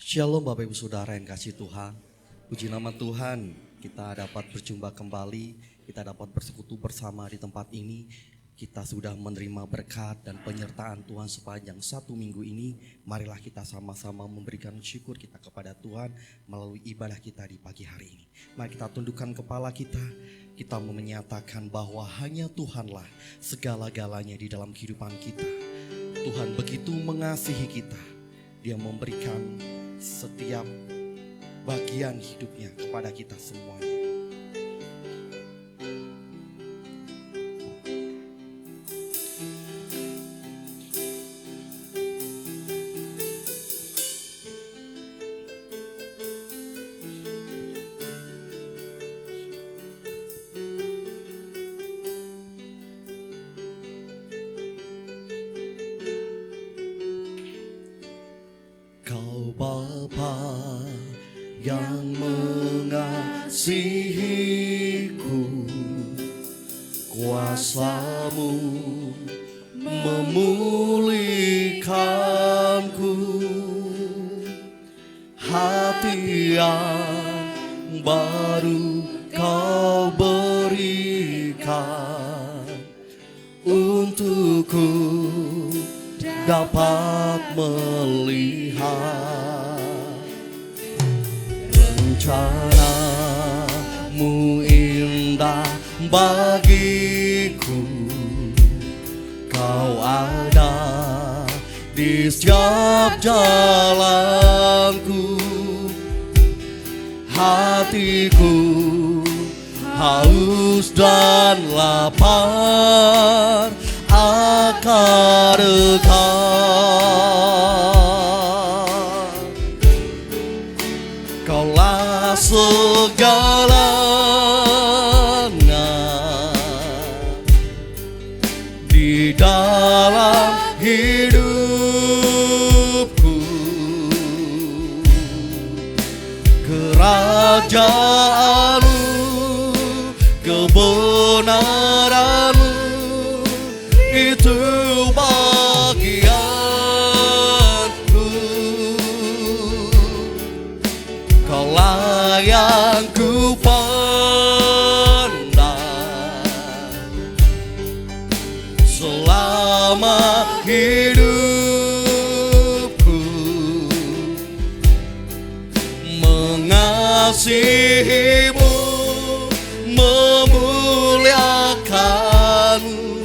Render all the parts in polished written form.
Shalom Bapak Ibu Saudara yang kasih Tuhan. Puji nama Tuhan, kita dapat berjumpa kembali, kita dapat bersekutu bersama di tempat ini. Kita sudah menerima berkat dan penyertaan Tuhan sepanjang 1 minggu ini. Marilah kita sama-sama memberikan syukur kita kepada Tuhan melalui ibadah kita di pagi hari ini. Mari kita tundukkan kepala kita menyatakan bahwa hanya Tuhanlah segala-galanya di dalam kehidupan kita. Tuhan begitu mengasihi kita, Dia memberikan setiap bagian hidupnya kepada kita semuanya. Bapa yang mengasihiku, kuasa-Mu memulihkanku, hati yang baru Kau berikan, untukku dapat melihat rencana-Mu indah bagiku. Kau ada di setiap jalanku, hatiku haus dan lapar akan Engkau. Kaulah segalanya di dalam hidupku, kerajaan-Mu, kebenaran-Mu itu bagianku. Kaulah yang ku pandang selama hidupku, mengasihi-Mu, memuliakan-Mu,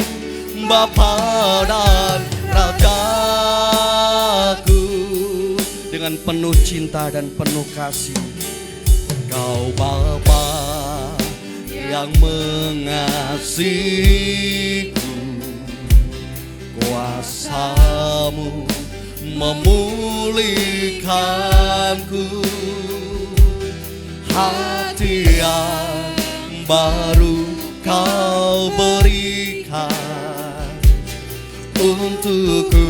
Bapa dan Rajaku. Dengan penuh cinta dan penuh kasih, Kau Bapa yang mengasihiku, kuasa-Mu memulihkanku, hati yang baru Kau berikan, untukku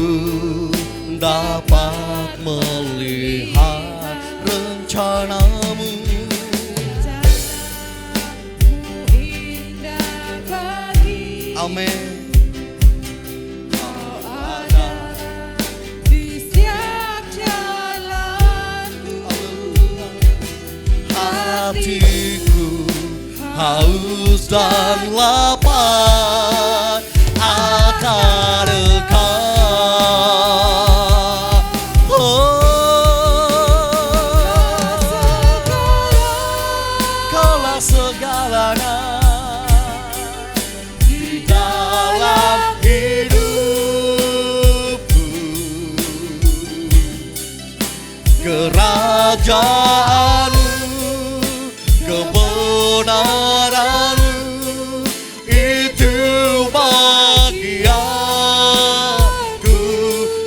dapat melihat rencana-Mu. Amin. Kau ada di setiap jalanku, hatiku haus dan lapar akan Engkau. Kaulah segalanya di dalam hidupku, kerajaan-Mu, kebenaran-Mu itu bagianku.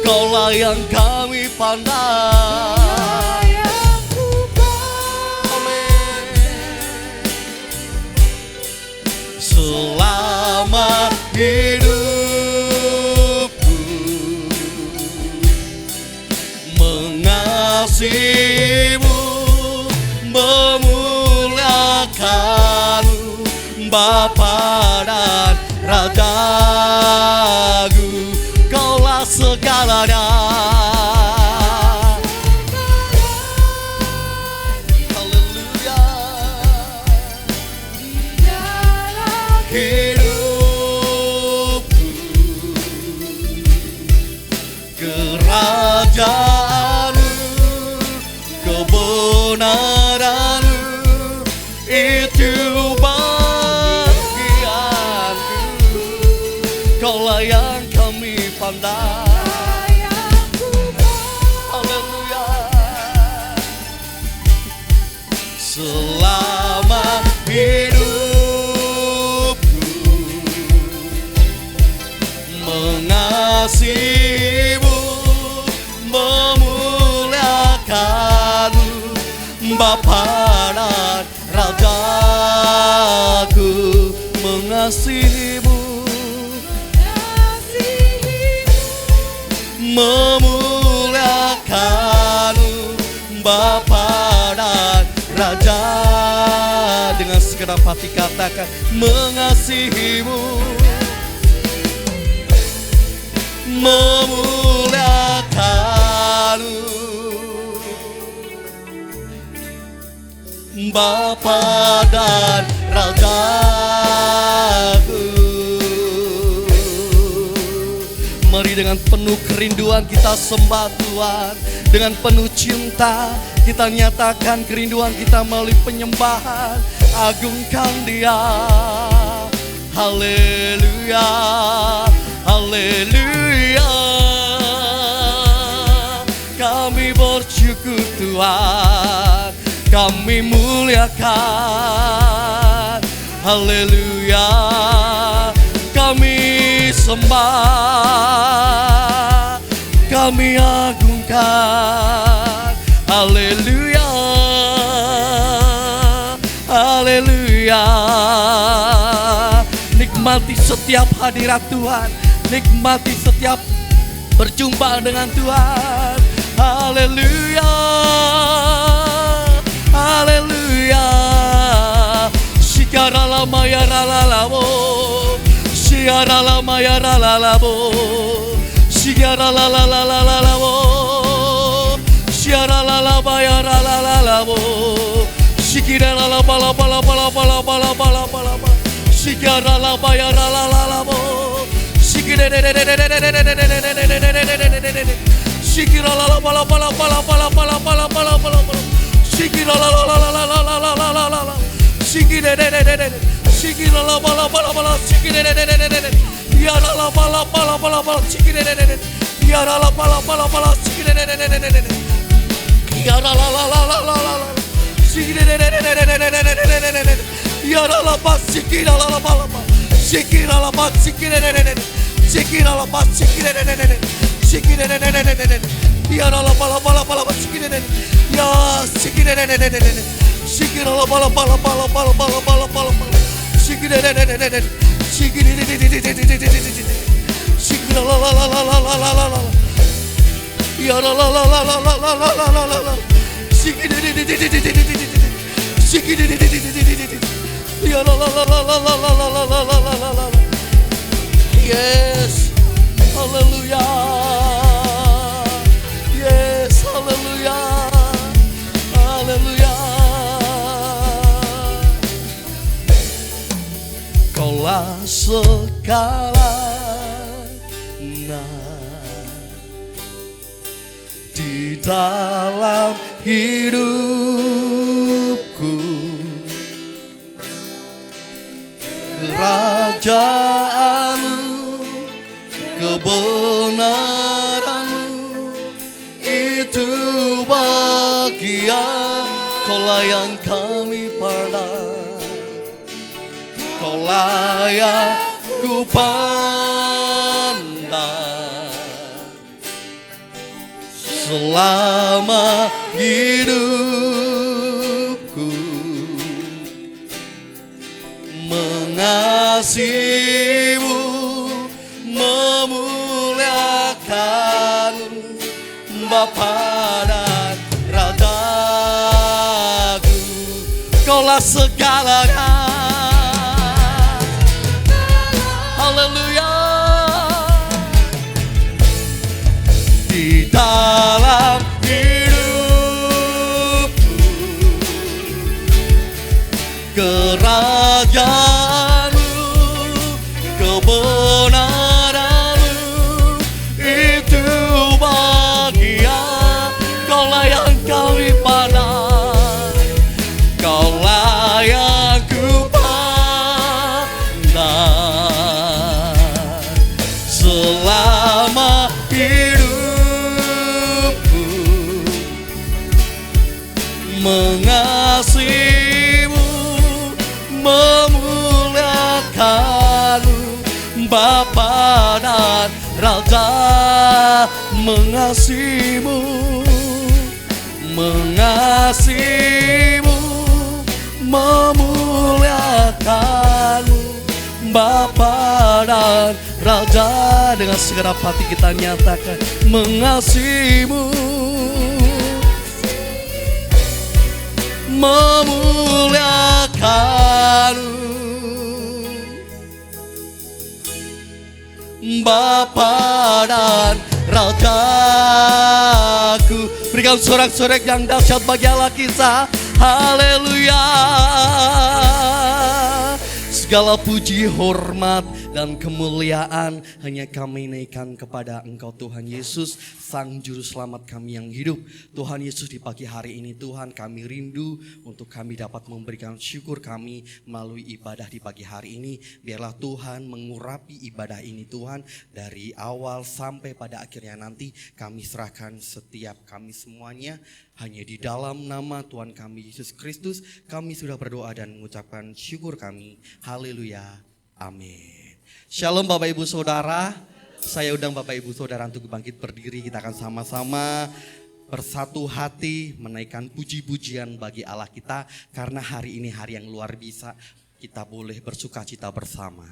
Kaulah yang kami pandang, selama hidupku, mengasihi-Mu, memuliakan-Mu, Bapa dan Rajaku. Kaulah segalanya Kerajaanmu, kebenaranmu, itu bagianku. Kaulah yang kami pandang. Haleluya. Selama hidupku mengasihimu, memuliakanmu, Bapa dan Rajaku. Mengasihimu, memuliakanmu, Bapa dan Raja. Dengan segenap hati katakan, mengasihimu, memuliakanmu, Bapa dan Rajaku. Mari dengan penuh kerinduan kita sembah Tuhan. Dengan penuh cinta kita nyatakan kerinduan kita melalui penyembahan. Agungkan Dia. Haleluya, haleluya. Kami bersyukur Tuhan, kami muliakan. Haleluya, kami sembah, kami agungkan. Haleluya, haleluya. Nikmati setiap hadirat Tuhan, nikmati setiap berjumpa dengan Tuhan. Haleluya, haleluya. Shikara lama ya ralalabo, shikara lama ya ralalabo, shikara lalalabo, shikara lalaba ya ralalabo, shikira lalaba laba laba laba laba laba laba laba, shikara laba ya ralalabo, shikira shikira lalaba laba laba laba laba laba laba laba laba, shikira lalala shikira shikira laba laba laba shikira ya laba laba laba laba shikira ya laba laba laba shikira ya laba laba shikira ya laba shikira laba laba shikira laba shikira shikira laba shikira shikira ya laba laba laba shikira ya shikira shikira laba laba laba laba laba laba laba shikira shikira shikira la la la la la la la la la ya la la la la la la la la la la la shikira shikira ya la la la la la la la la la la la la. Yes, hallelujah. Yes, hallelujah. Hallelujah. Kaulah segalanya di dalam hidupku. Kerajaanmu, kebenaranmu, itu bagian. Kaulah yang kami pandang, Kaulah yang ku pandang selama hidupku. Mengasihimu, memuliakanmu, Bapa dan Rajaku. Kaulah segalanya. Haleluya. Di dalam hidupku, kerajaanmu, kebenaranmu, itu mengasihimu, memuliakanmu, Bapa dan Raja. Mengasihimu, mengasihimu, memuliakanmu, Bapa dan Raja. Dengan segenap hati kita nyatakan mengasihimu, memuliakanmu, Bapa dan Rajaku. Berikan sorak-sorak yang dahsyat bagi Allah kita. Haleluya. Segala puji, hormat, dan kemuliaan hanya kami naikkan kepada Engkau Tuhan Yesus, Sang Juru Selamat kami yang hidup. Tuhan Yesus, di pagi hari ini Tuhan kami rindu untuk kami dapat memberikan syukur kami melalui ibadah di pagi hari ini. Biarlah Tuhan mengurapi ibadah ini Tuhan, dari awal sampai pada akhirnya nanti kami serahkan setiap kami semuanya. Hanya di dalam nama Tuhan kami Yesus Kristus kami sudah berdoa dan mengucapkan syukur kami. Haleluya. Amin. Shalom Bapak Ibu Saudara. Saya undang Bapak Ibu Saudara untuk bangkit berdiri. Kita akan sama-sama bersatu hati menaikkan puji-pujian bagi Allah kita. Karena hari ini hari yang luar biasa. Kita boleh bersuka cita bersama.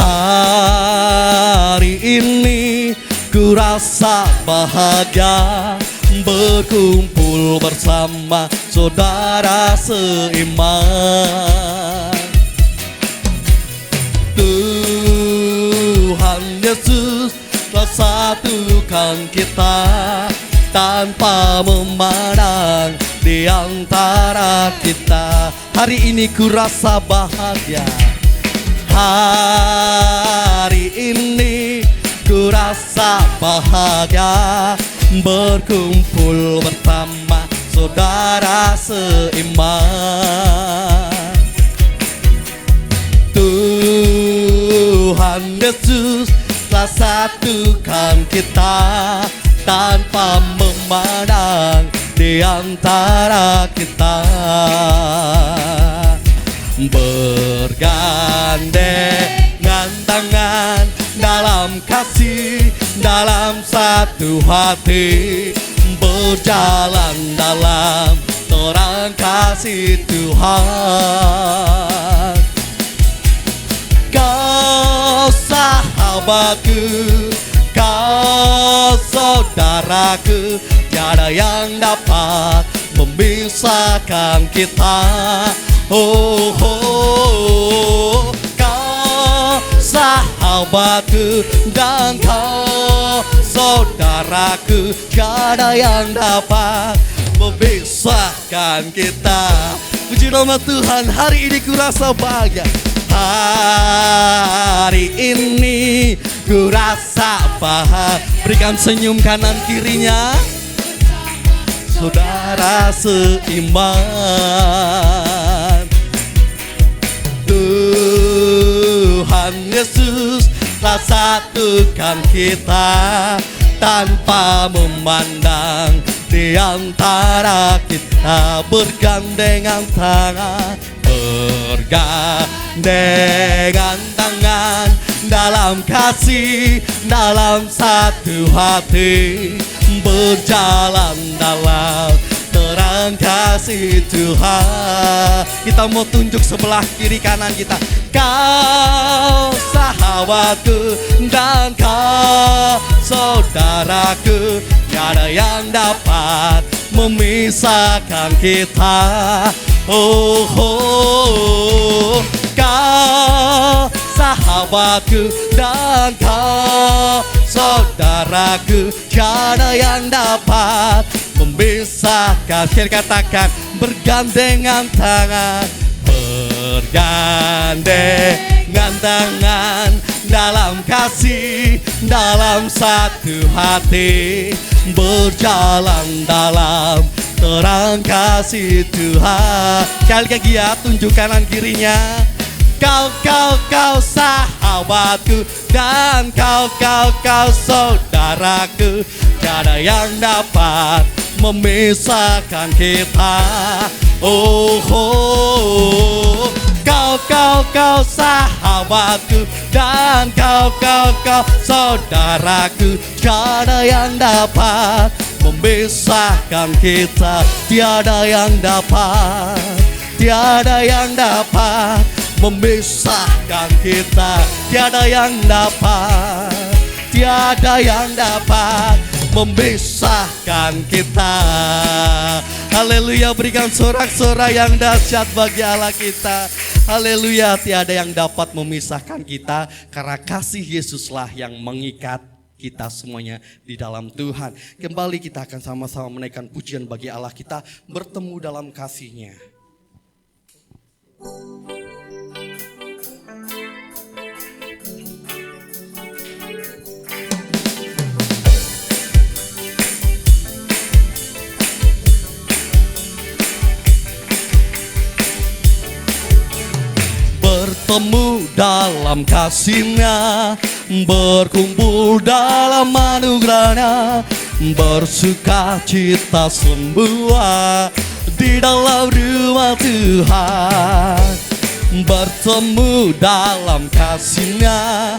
Hari ini ku rasa bahagia berkumpul bersama saudara seiman. Tuhan Yesus telah satukan kita tanpa memandang di antara kita. Hari ini ku rasa bahagia. Hari ini ku rasa bahagia berkumpul bersama saudara seiman. Tuhan Yesus telah satukan kita tanpa memandang di antara kita. Bergandengan tangan dalam kasih, dalam satu hati, berjalan dalam terang kasih Tuhan. Kau sahabatku, kau saudaraku, tiada yang dapat memisahkan kita. Oh, oh, kau sahabatku dan kau saudaraku, tiada yang dapat memisahkan kita. Puji nama Tuhan, hari ini ku rasa bahagia. Hari ini ku rasa bahagia. Berikan senyum kanan kirinya. Saudara seiman, Tuhan Yesus telah satukan kita tanpa memandang di antara kita. Bergandengan tangan, bergandengan tangan dalam kasih, dalam satu hati, berjalan dalam terang kasih Tuhan. Kita mau tunjuk sebelah kiri kanan kita. Kau sahabatku dan kau saudaraku, tiada yang dapat memisahkan kita. Oh, oh, kau sahabatku dan kau saudaraku, tiada yang dapat memisahkan. Kita katakan bergandengan tangan, bergandengan tangan dalam kasih, dalam satu hati, berjalan dalam terang kasih Tuhan. Sekali lagi ya, tunjuk kanan kirinya. Kau sahabatku, dan kau saudaraku. Tiada yang dapat memisahkan kita. Oh, kau sahabatku, dan kau saudaraku. Tiada yang dapat memisahkan kita. Tiada yang dapat memisahkan kita. Tiada yang dapat memisahkan kita. Haleluya, berikan sorak-sorai yang dahsyat bagi Allah kita. Haleluya, tiada yang dapat memisahkan kita, karena kasih Yesuslah yang mengikat kita semuanya di dalam Tuhan. Kembali kita akan sama-sama menaikkan pujian bagi Allah kita, bertemu dalam kasih-Nya. Bertemu dalam kasih-Nya, berkumpul dalam anugerah-Nya, bersuka cita semua di dalam rumah Tuhan. Bertemu dalam kasih-Nya,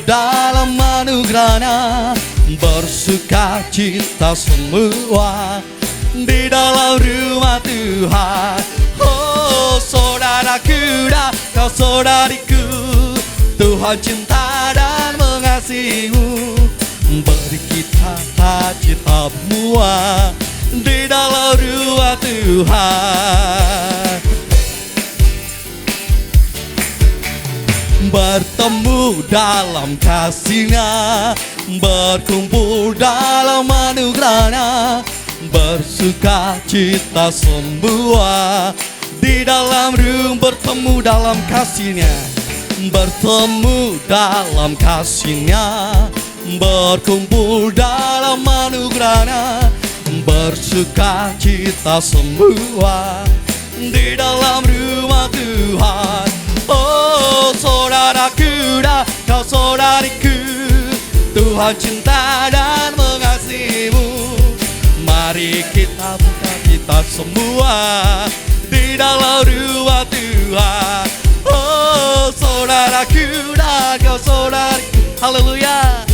dalam anugerah-Nya, bersuka cita semua di dalam rumah Tuhan. Oh, saudaraku dan kau saudariku, Tuhan cinta dan mengasihimu. Beri kita cita semua di dalam rumah Tuhan. Bertemu dalam kasih-Nya, berkumpul dalam anugerah-Nya, bersuka cita semua di dalam bertemu dalam kasih-Nya, bertemu dalam kasih-Nya, berkumpul dalam anugerah-Nya, bersuka cita semua di dalam rumah Tuhan. Oh, saudaraku dan kau saudariku, Tuhan cinta dan mengasihimu. Mari kita buka kita semua di dalam rumah Tuhan. Oh, saudaraku dan kau saudariku, haleluya.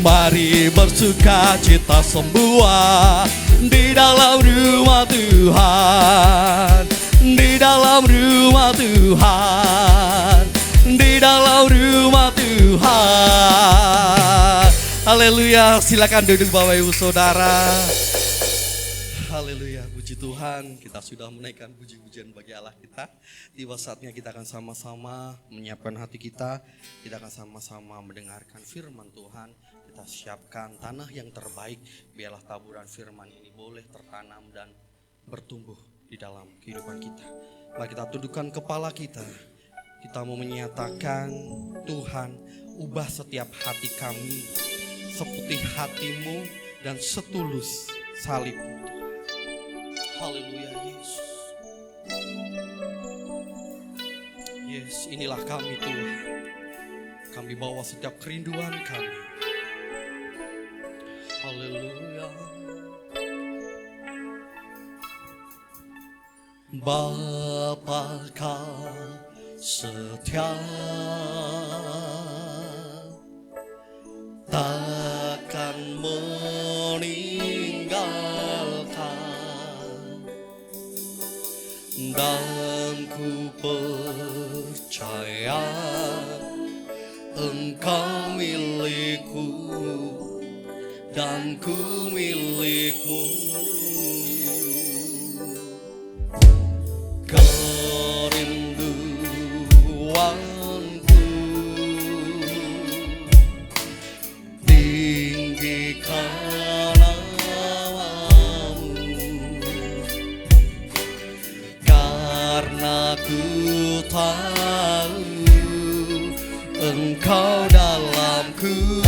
Mari bersuka cita semua di dalam rumah Tuhan, di dalam rumah Tuhan, di dalam rumah Tuhan. Haleluya, silakan duduk Bapak Ibu Saudara. Haleluya, puji Tuhan, kita sudah menaikkan puji-pujian bagi Allah kita. Tiba saatnya kita akan sama-sama menyiapkan hati kita. Kita akan sama-sama mendengarkan firman Tuhan. Kita siapkan tanah yang terbaik, biarlah taburan firman ini boleh tertanam dan bertumbuh di dalam kehidupan kita. Mari kita tundukkan kepala kita. Kita mau menyatakan, Tuhan, ubah setiap hati kami seperti hati-Mu dan setulus salib-Mu. Haleluya, Yesus. Yes, inilah kami Tuhan. Kami bawa setiap kerinduan kami. Haleluya. Bapa Kau setia, takkan meninggalkan, dan ku percaya Engkau milikku dan ku milik-Mu. Kerinduanku tinggikan nama-Mu, karena ku tahu Engkau dalamku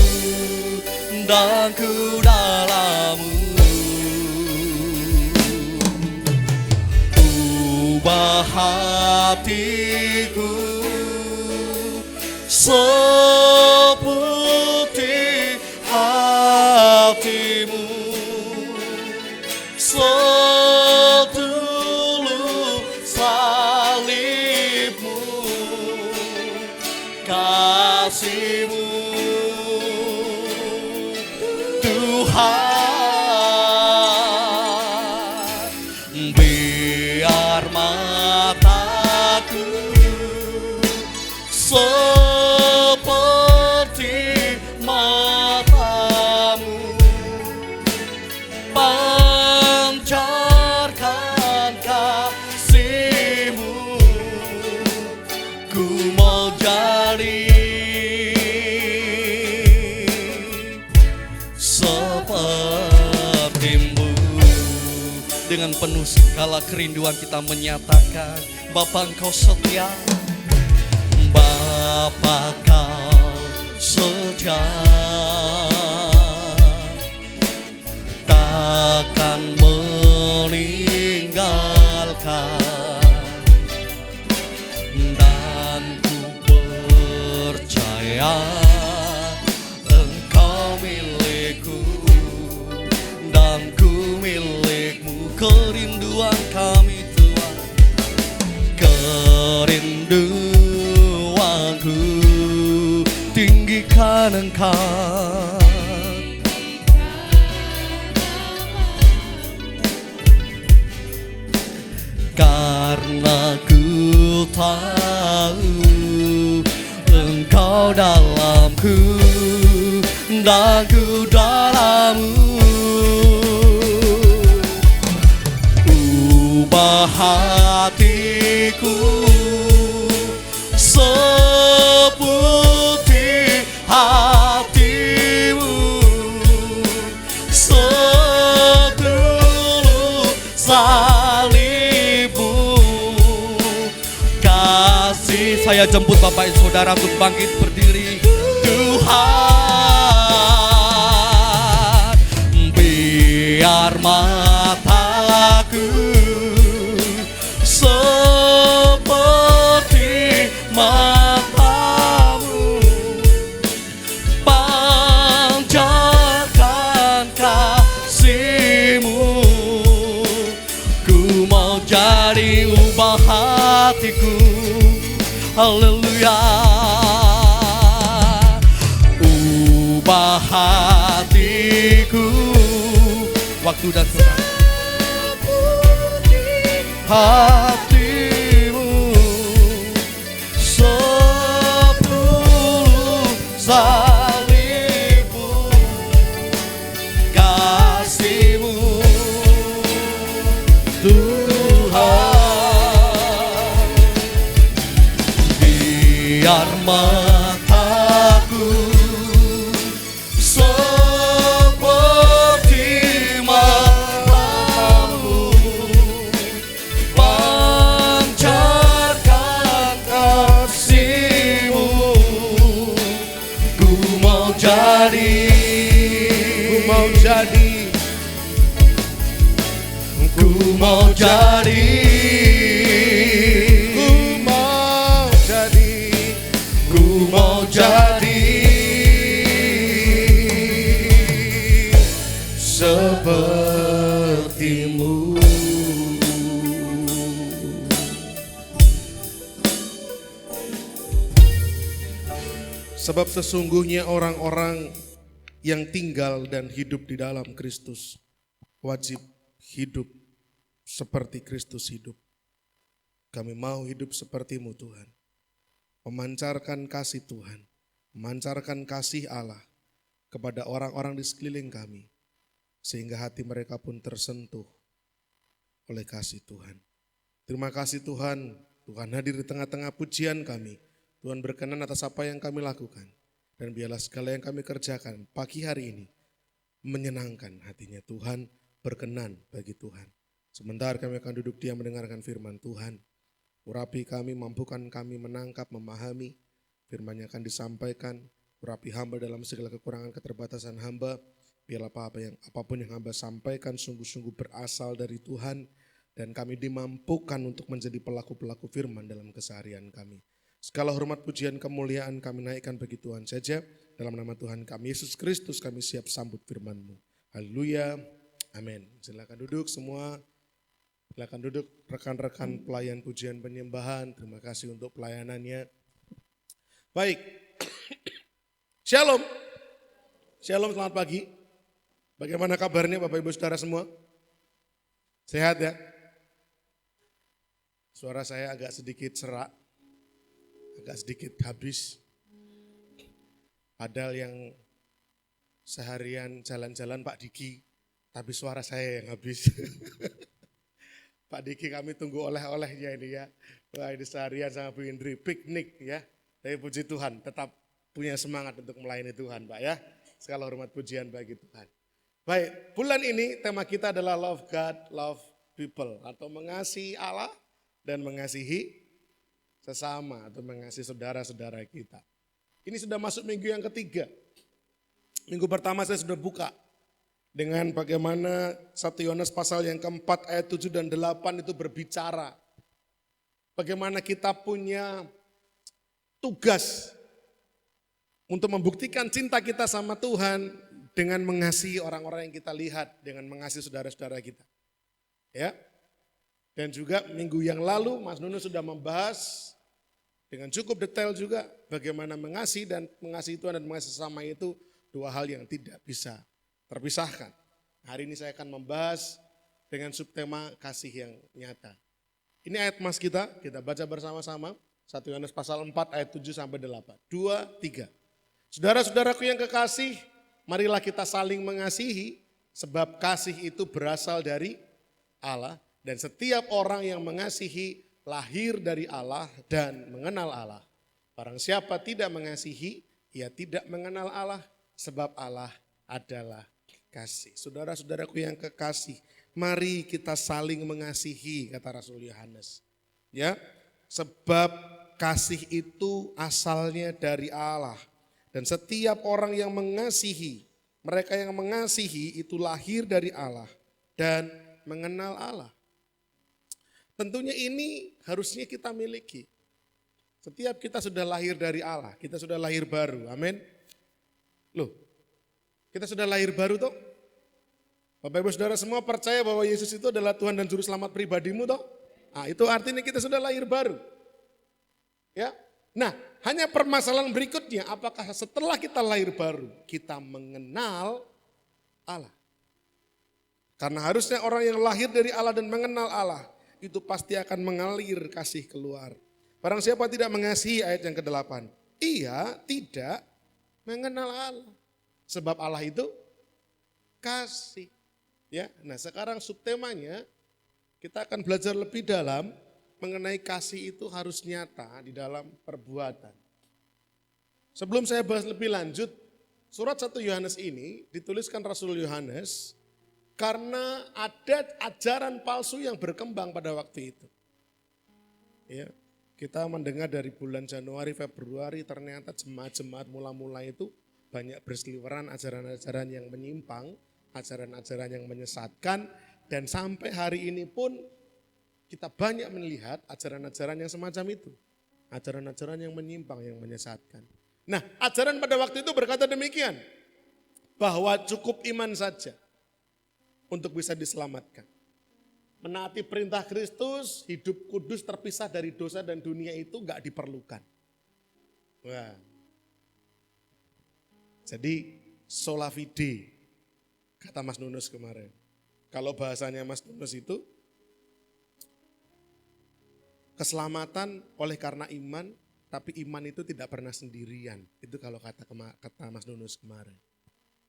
dan ku dalammu. Ubah hatiku seperti hatimu, setulus salibmu, kasihmu Tuhan. Biar mataku seperti matamu, pancarkan kasihmu, ku mau jadi sepertimu. Dengan penuh segala kerinduan kita menyatakan, Bapa Engkau setia, Bapa Kau setia, takkan meninggalkan, dan ku percaya Engkau milikku dan ku milikmu. Kerinduan kami Tuhan, kerinduanku, tinggikan Engkau. Karena ku tahu Engkau dalamku dan ku dalammu. Ubah hatiku seperti hatimu, setulus salibmu, kasih. Saya jemput Bapak dan Saudara untuk bangkit berdiri. Tuhan, biar mataku seperti matamu, pancarkan kasihmu, ku mau jadi. Ubah hatiku, haleluya, ubah hatiku, waktu dan tempat, hatimu sepuluh salibmu, kasihmu Tuhan. Biar mataku seperti matamu, pancarkan kasihmu, ku mau jadi, ku mau jadi, ku mau jadi, ku mau jadi sepertimu. Sebab sesungguhnya orang-orang yang tinggal dan hidup di dalam Kristus wajib hidup seperti Kristus hidup. Kami mau hidup seperti-Mu Tuhan. Memancarkan kasih Tuhan, memancarkan kasih Allah kepada orang-orang di sekeliling kami, sehingga hati mereka pun tersentuh oleh kasih Tuhan. Terima kasih Tuhan, Tuhan hadir di tengah-tengah pujian kami. Tuhan berkenan atas apa yang kami lakukan, dan biarlah segala yang kami kerjakan pagi hari ini menyenangkan hatinya Tuhan, berkenan bagi Tuhan. Sementara kami akan duduk diam mendengarkan firman Tuhan. Urapi kami, mampukan kami menangkap, memahami firman yang akan disampaikan. Urapi hamba dalam segala kekurangan keterbatasan hamba. Biarlah apapun yang hamba sampaikan sungguh-sungguh berasal dari Tuhan. Dan kami dimampukan untuk menjadi pelaku-pelaku firman dalam keseharian kami. Segala hormat, pujian, kemuliaan kami naikkan bagi Tuhan saja. Dalam nama Tuhan kami Yesus Kristus kami siap sambut firman-Mu. Haleluya. Amin. Silakan duduk semua. Silakan duduk rekan-rekan pelayan pujian penyembahan. Terima kasih untuk pelayanannya. Baik. Shalom. Shalom, selamat pagi. Bagaimana kabarnya Bapak Ibu Saudara semua? Sehat ya? Suara saya agak sedikit serak. Agak sedikit habis. Padahal yang seharian jalan-jalan Pak Diki, tapi suara saya yang habis. Pak Diki kami tunggu oleh-olehnya ini ya. Wah ini seharian sama Bu Indri, piknik ya. Tapi puji Tuhan, tetap punya semangat untuk melayani Tuhan Pak ya. Segala hormat pujian bagi Tuhan. Baik, bulan ini tema kita adalah Love God, Love People. Atau mengasihi Allah dan mengasihi sesama atau mengasihi saudara-saudara kita. Ini sudah masuk minggu yang ketiga. Minggu pertama saya sudah buka dengan bagaimana 1 Yohanes pasal yang keempat ayat 7 dan 8 itu berbicara. Bagaimana kita punya tugas untuk membuktikan cinta kita sama Tuhan dengan mengasihi orang-orang yang kita lihat, dengan mengasihi saudara-saudara kita. Ya. Dan juga minggu yang lalu Mas Nunus sudah membahas dengan cukup detail juga bagaimana mengasihi dan mengasihi Tuhan dan mengasihi sesama itu dua hal yang tidak bisa terpisahkan. Hari ini saya akan membahas dengan subtema kasih yang nyata. Ini ayat mas kita baca bersama-sama. 1 Yohanes pasal 4 ayat 7 sampai 8. 2, 3. Saudara-saudaraku yang kekasih, marilah kita saling mengasihi sebab kasih itu berasal dari Allah. Dan setiap orang yang mengasihi lahir dari Allah dan mengenal Allah. Barang siapa tidak mengasihi, ia tidak mengenal Allah sebab Allah adalah kasih. Saudara-saudaraku yang kekasih, mari kita saling mengasihi kata Rasul Yohanes. Ya, sebab kasih itu asalnya dari Allah. Dan setiap orang yang mengasihi, mereka yang mengasihi itu lahir dari Allah dan mengenal Allah. Tentunya ini harusnya kita miliki. Setiap kita sudah lahir dari Allah, kita sudah lahir baru, amin. Loh, kita sudah lahir baru toh? Bapak Ibu Saudara semua percaya bahwa Yesus itu adalah Tuhan dan Juru Selamat pribadimu toh? Nah, itu artinya kita sudah lahir baru. Ya. Nah, hanya permasalahan berikutnya, apakah setelah kita lahir baru, kita mengenal Allah? Karena harusnya orang yang lahir dari Allah dan mengenal Allah, itu pasti akan mengalir kasih keluar. Barang siapa tidak mengasihi ayat yang ke-8, ia tidak mengenal Allah. Sebab Allah itu kasih. Ya, nah sekarang subtemanya kita akan belajar lebih dalam mengenai kasih itu harus nyata di dalam perbuatan. Sebelum saya bahas lebih lanjut, surat 1 Yohanes ini dituliskan Rasul Yohanes karena ada ajaran palsu yang berkembang pada waktu itu. Ya, kita mendengar dari bulan Januari, Februari ternyata jemaat-jemaat mula-mula itu banyak berseliweran ajaran-ajaran yang menyimpang, ajaran-ajaran yang menyesatkan, dan sampai hari ini pun kita banyak melihat ajaran-ajaran yang semacam itu. Ajaran-ajaran yang menyimpang, yang menyesatkan. Nah, ajaran pada waktu itu berkata demikian, bahwa cukup iman saja untuk bisa diselamatkan. Menaati perintah Kristus, hidup kudus terpisah dari dosa dan dunia itu gak diperlukan. Wah. Jadi sola fide, kata Mas Nunus kemarin. Kalau bahasanya Mas Nunus itu, keselamatan oleh karena iman, tapi iman itu tidak pernah sendirian. Itu kalau kata Mas Nunus kemarin.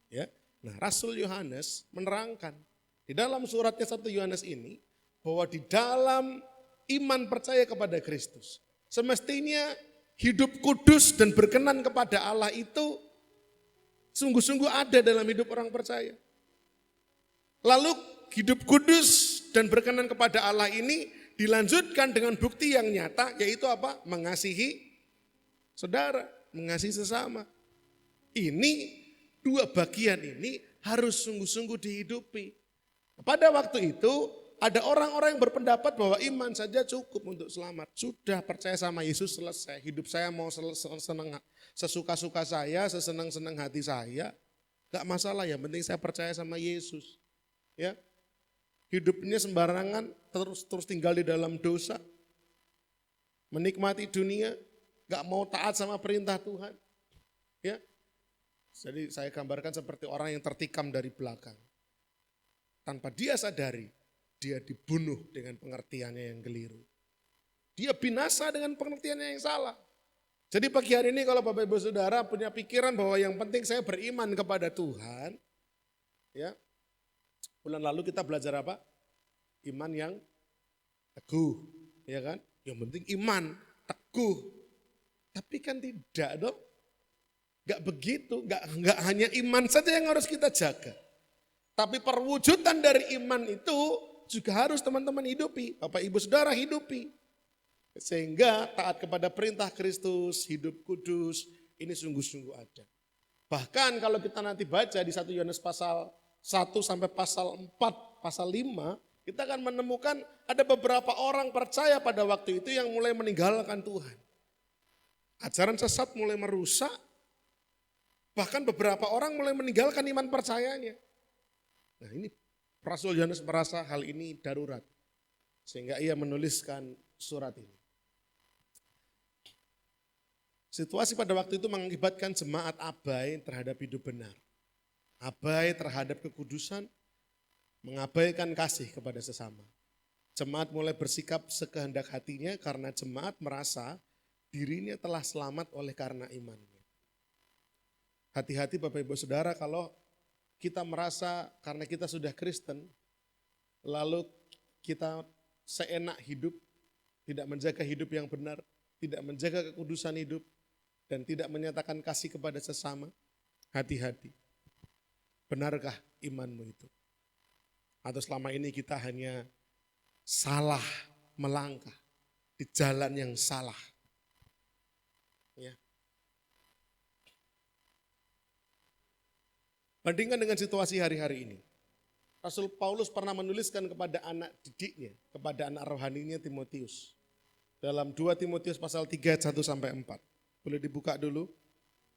Ya. Nah, Rasul Yohanes menerangkan di dalam suratnya 1 Yohanes ini, bahwa di dalam iman percaya kepada Kristus, semestinya hidup kudus dan berkenan kepada Allah itu sungguh-sungguh ada dalam hidup orang percaya. Lalu hidup kudus dan berkenan kepada Allah ini dilanjutkan dengan bukti yang nyata, yaitu apa? Mengasihi saudara, mengasihi sesama. Ini dua bagian ini harus sungguh-sungguh dihidupi. Pada waktu itu ada orang-orang yang berpendapat bahwa iman saja cukup untuk selamat. Sudah percaya sama Yesus selesai. Hidup saya mau senang sesuka-suka saya, sesenang-senang hati saya. Gak masalah, yang penting saya percaya sama Yesus. Ya, hidupnya sembarangan, terus tinggal di dalam dosa. Menikmati dunia, gak mau taat sama perintah Tuhan. Ya, jadi saya gambarkan seperti orang yang tertikam dari belakang. Tanpa dia sadari, dia dibunuh dengan pengertiannya yang keliru. Dia binasa dengan pengertiannya yang salah. Jadi pagi hari ini kalau Bapak Ibu Saudara punya pikiran bahwa yang penting saya beriman kepada Tuhan, ya. Bulan lalu kita belajar apa? Iman yang teguh, ya kan? Yang penting iman, teguh. Tapi kan tidak dong. Gak begitu, gak hanya iman saja yang harus kita jaga. Tapi perwujudan dari iman itu juga harus teman-teman hidupi, Bapak Ibu Saudara hidupi. Sehingga taat kepada perintah Kristus, hidup kudus, ini sungguh-sungguh ada. Bahkan kalau kita nanti baca di 1 Yohanes pasal 1 sampai pasal 4, pasal 5, kita akan menemukan ada beberapa orang percaya pada waktu itu yang mulai meninggalkan Tuhan. Ajaran sesat mulai merusak, bahkan beberapa orang mulai meninggalkan iman percayanya. Nah ini Rasul Yohanes merasa hal ini darurat, sehingga ia menuliskan surat ini. Situasi pada waktu itu mengakibatkan jemaat abai terhadap hidup benar. Abai terhadap kekudusan, mengabaikan kasih kepada sesama. Jemaat mulai bersikap sekehendak hatinya karena jemaat merasa dirinya telah selamat oleh karena imannya. Hati-hati Bapak Ibu Saudara kalau kita merasa karena kita sudah Kristen, lalu kita seenak hidup, tidak menjaga hidup yang benar, tidak menjaga kekudusan hidup, dan tidak menyatakan kasih kepada sesama, hati-hati. Benarkah imanmu itu? Atau selama ini kita hanya salah melangkah di jalan yang salah? Ya. Bandingkan dengan situasi hari-hari ini. Rasul Paulus pernah menuliskan kepada anak didiknya, kepada anak rohaninya Timotius. Dalam 2 Timotius pasal 3 ayat 1 sampai 4. Boleh dibuka dulu,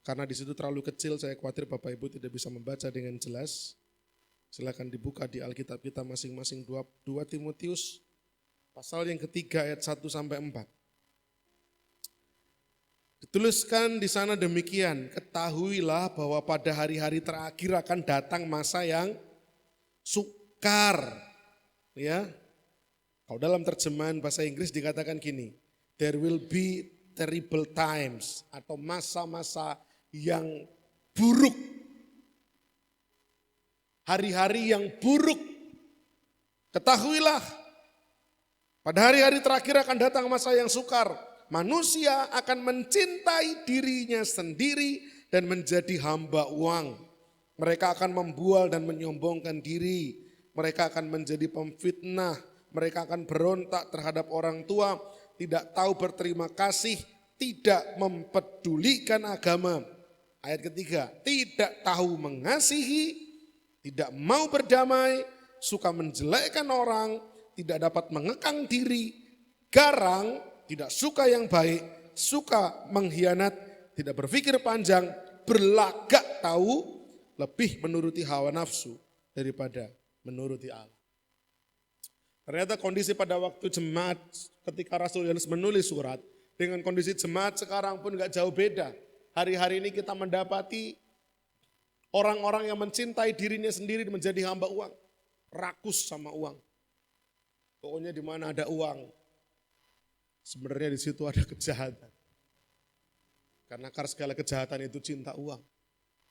karena di situ terlalu kecil, saya khawatir Bapak Ibu tidak bisa membaca dengan jelas. Silakan dibuka di Alkitab kita masing-masing 2 Timotius pasal yang ketiga ayat 1 sampai 4. Dituliskan di sana demikian, ketahuilah bahwa pada hari-hari terakhir akan datang masa yang sukar. Ya. Kalau dalam terjemahan bahasa Inggris dikatakan gini, there will be terrible times atau masa-masa yang buruk. Hari-hari yang buruk. Ketahuilah, pada hari-hari terakhir akan datang masa yang sukar. Manusia akan mencintai dirinya sendiri dan menjadi hamba uang. Mereka akan membual dan menyombongkan diri. Mereka akan menjadi pemfitnah. Mereka akan berontak terhadap orang tua, tidak tahu berterima kasih, tidak mempedulikan agama. Ayat ketiga, tidak tahu mengasihi, tidak mau berdamai, suka menjelekkan orang, tidak dapat mengekang diri, garang, tidak suka yang baik, suka mengkhianat, tidak berpikir panjang, berlagak tahu, lebih menuruti hawa nafsu daripada menuruti Allah. Ternyata kondisi pada waktu jemaat ketika Rasul Yohanes menulis surat dengan kondisi jemaat sekarang pun gak jauh beda. Hari-hari ini kita mendapati orang-orang yang mencintai dirinya sendiri menjadi hamba uang. Rakus sama uang. Pokoknya di mana ada uang, sebenarnya di situ ada kejahatan. Karena akar segala kejahatan itu cinta uang.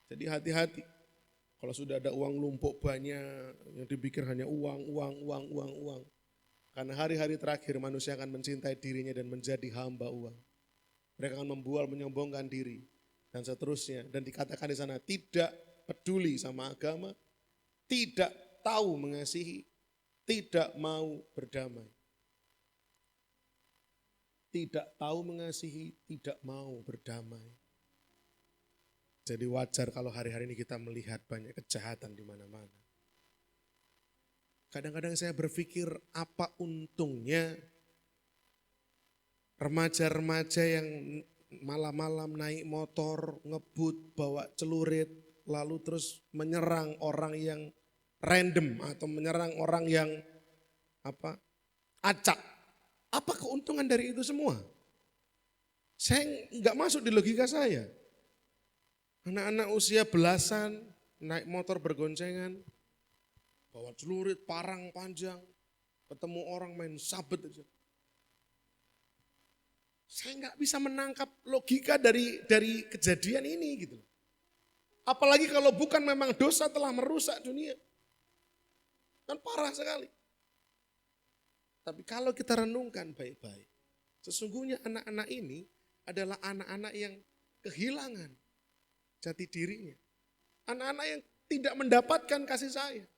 Jadi hati-hati. Kalau sudah ada uang numpuk banyak, yang dipikir hanya uang. Karena hari-hari terakhir manusia akan mencintai dirinya dan menjadi hamba uang. Mereka akan membual, menyombongkan diri, dan seterusnya. Dan dikatakan di sana tidak peduli sama agama, tidak tahu mengasihi, tidak mau berdamai. Tidak tahu mengasihi, tidak mau berdamai. Jadi wajar kalau hari-hari ini kita melihat banyak kejahatan di mana-mana. Kadang-kadang saya berpikir apa untungnya remaja-remaja yang malam-malam naik motor, ngebut, bawa celurit, lalu terus menyerang orang yang random atau menyerang orang yang acak. Apa keuntungan dari itu semua? Saya nggak masuk di logika saya. Anak-anak usia belasan naik motor bergoncengan, bawa celurit, parang panjang, ketemu orang main sabet aja. Saya nggak bisa menangkap logika dari kejadian ini gitu. Apalagi kalau bukan memang dosa telah merusak dunia. Kan parah sekali. Tapi kalau kita renungkan baik-baik, sesungguhnya anak-anak ini adalah anak-anak yang kehilangan jati dirinya. Anak-anak yang tidak mendapatkan kasih sayang.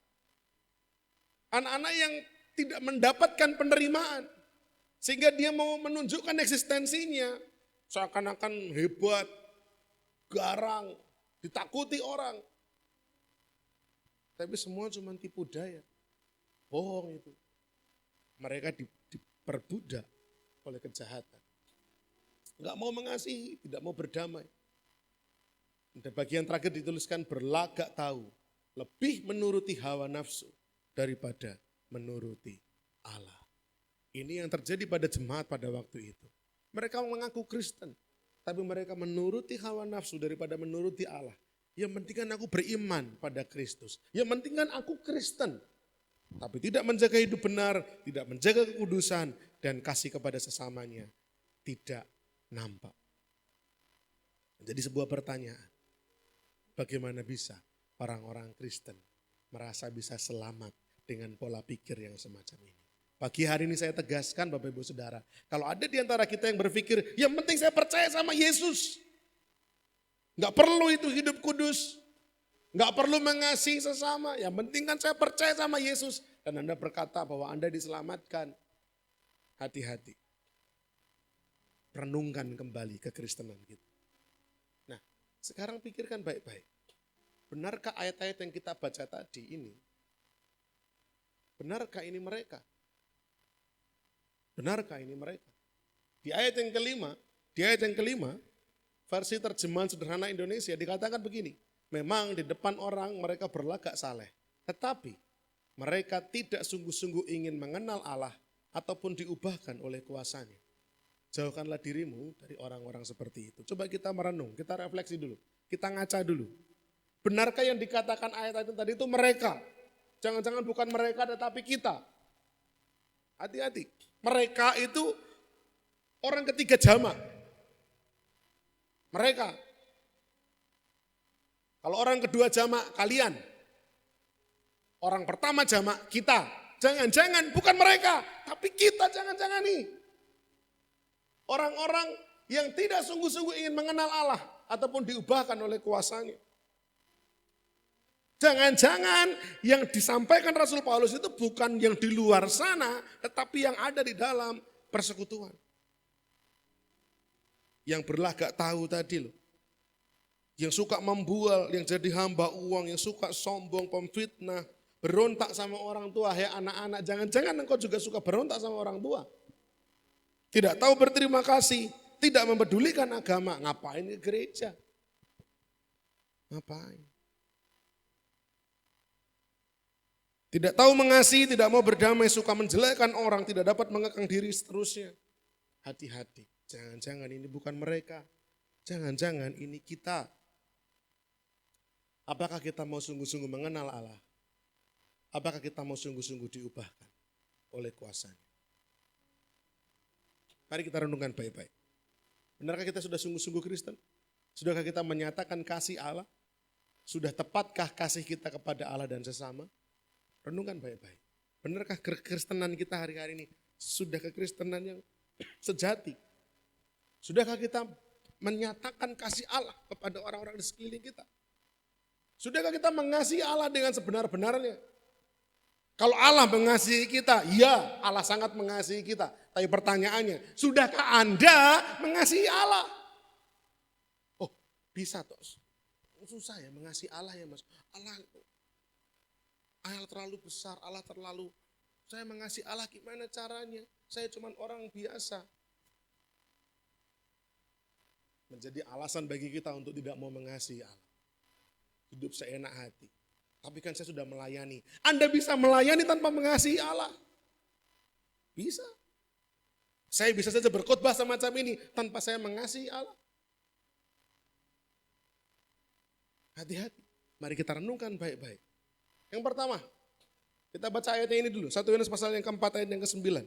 Anak-anak yang tidak mendapatkan penerimaan. Sehingga dia mau menunjukkan eksistensinya. Seakan-akan hebat, garang, ditakuti orang. Tapi semua cuma tipu daya. Bohong itu. Mereka diperbudak oleh kejahatan. Enggak mau mengasihi, tidak mau berdamai. Dan bagian terakhir dituliskan berlagak tahu, lebih menuruti hawa nafsu daripada menuruti Allah. Ini yang terjadi pada jemaat pada waktu itu. Mereka mengaku Kristen, tapi mereka menuruti hawa nafsu daripada menuruti Allah. Yang penting kan aku beriman pada Kristus. Yang penting kan aku Kristen. Tapi tidak menjaga hidup benar, tidak menjaga kekudusan, dan kasih kepada sesamanya tidak nampak. Jadi sebuah pertanyaan. Bagaimana bisa orang-orang Kristen merasa bisa selamat dengan pola pikir yang semacam ini? Pagi hari ini saya tegaskan Bapak Ibu Saudara, kalau ada di antara kita yang berpikir, yang penting saya percaya sama Yesus. Enggak perlu itu hidup kudus. Enggak perlu mengasihi sesama, yang penting kan saya percaya sama Yesus. Dan Anda berkata bahwa Anda diselamatkan. Hati-hati. Renungkan kembali kekristenan kita. Nah, sekarang pikirkan baik-baik. Benarkah ayat-ayat yang kita baca tadi ini? Benarkah ini mereka? Benarkah ini mereka? Di ayat yang kelima, versi terjemahan sederhana Indonesia dikatakan begini. Memang di depan orang mereka berlagak saleh, tetapi mereka tidak sungguh-sungguh ingin mengenal Allah ataupun diubahkan oleh kuasanya. Jauhkanlah dirimu dari orang-orang seperti itu. Coba kita merenung, kita refleksi dulu, kita ngaca dulu. Benarkah yang dikatakan ayat-ayat tadi itu mereka? Jangan-jangan bukan mereka tetapi kita. Hati-hati, mereka itu orang ketiga jamak. Mereka. Kalau orang kedua jamak, kalian. Orang pertama jamak, kita. Jangan-jangan bukan mereka, tapi kita jangan-jangan nih. Orang-orang yang tidak sungguh-sungguh ingin mengenal Allah ataupun diubahkan oleh kuasanya. Jangan-jangan yang disampaikan Rasul Paulus itu bukan yang di luar sana, tetapi yang ada di dalam persekutuan. Yang berlagak tahu tadi loh. Yang suka membual, yang jadi hamba uang, yang suka sombong, pemfitnah, berontak sama orang tua. Hai anak-anak, jangan-jangan engkau juga suka berontak sama orang tua. Tidak tahu berterima kasih, tidak mempedulikan agama. Ngapain ke gereja? Ngapain? Tidak tahu mengasihi, tidak mau berdamai, suka menjelekkan orang, tidak dapat mengekang diri seterusnya. Hati-hati, jangan-jangan ini bukan mereka. Jangan-jangan ini kita. Apakah kita mau sungguh-sungguh mengenal Allah? Apakah kita mau sungguh-sungguh diubahkan oleh kuasanya? Mari kita renungkan baik-baik. Benarkah kita sudah sungguh-sungguh Kristen? Sudahkah kita menyatakan kasih Allah? Sudah tepatkah kasih kita kepada Allah dan sesama? Renungkan baik-baik. Benarkah kekristenan kita hari-hari ini sudah kekristenan yang sejati? Sudahkah kita menyatakan kasih Allah kepada orang-orang di sekeliling kita? Sudahkah kita mengasihi Allah dengan sebenar-benarnya? Kalau Allah mengasihi kita, ya Allah sangat mengasihi kita. Tapi pertanyaannya, sudahkah Anda mengasihi Allah? Oh bisa tos. Susah ya mengasihi Allah ya Mas. Allah terlalu besar, Allah terlalu, saya mengasihi Allah gimana caranya? Saya cuma orang biasa. Menjadi alasan bagi kita untuk tidak mau mengasihi Allah. Hidup seenak hati. Tapi kan saya sudah melayani. Anda bisa melayani tanpa mengasihi Allah. Bisa. Saya bisa saja berkhotbah semacam ini tanpa saya mengasihi Allah. Hati-hati. Mari kita renungkan baik-baik. Yang pertama, kita baca ayatnya ini dulu. 1 Yohanes pasal yang keempat ayat yang ke-9.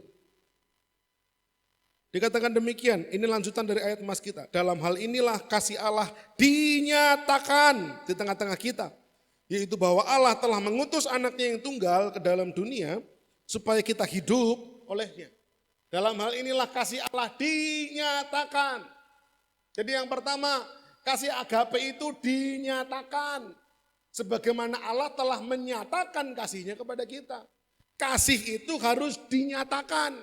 Dikatakan demikian, ini lanjutan dari ayat emas kita. Dalam hal inilah kasih Allah dinyatakan di tengah-tengah kita. Yaitu bahwa Allah telah mengutus anaknya yang tunggal ke dalam dunia supaya kita hidup olehnya. Dalam hal inilah kasih Allah dinyatakan. Jadi yang pertama, kasih agape itu dinyatakan. Sebagaimana Allah telah menyatakan kasihnya kepada kita. Kasih itu harus dinyatakan.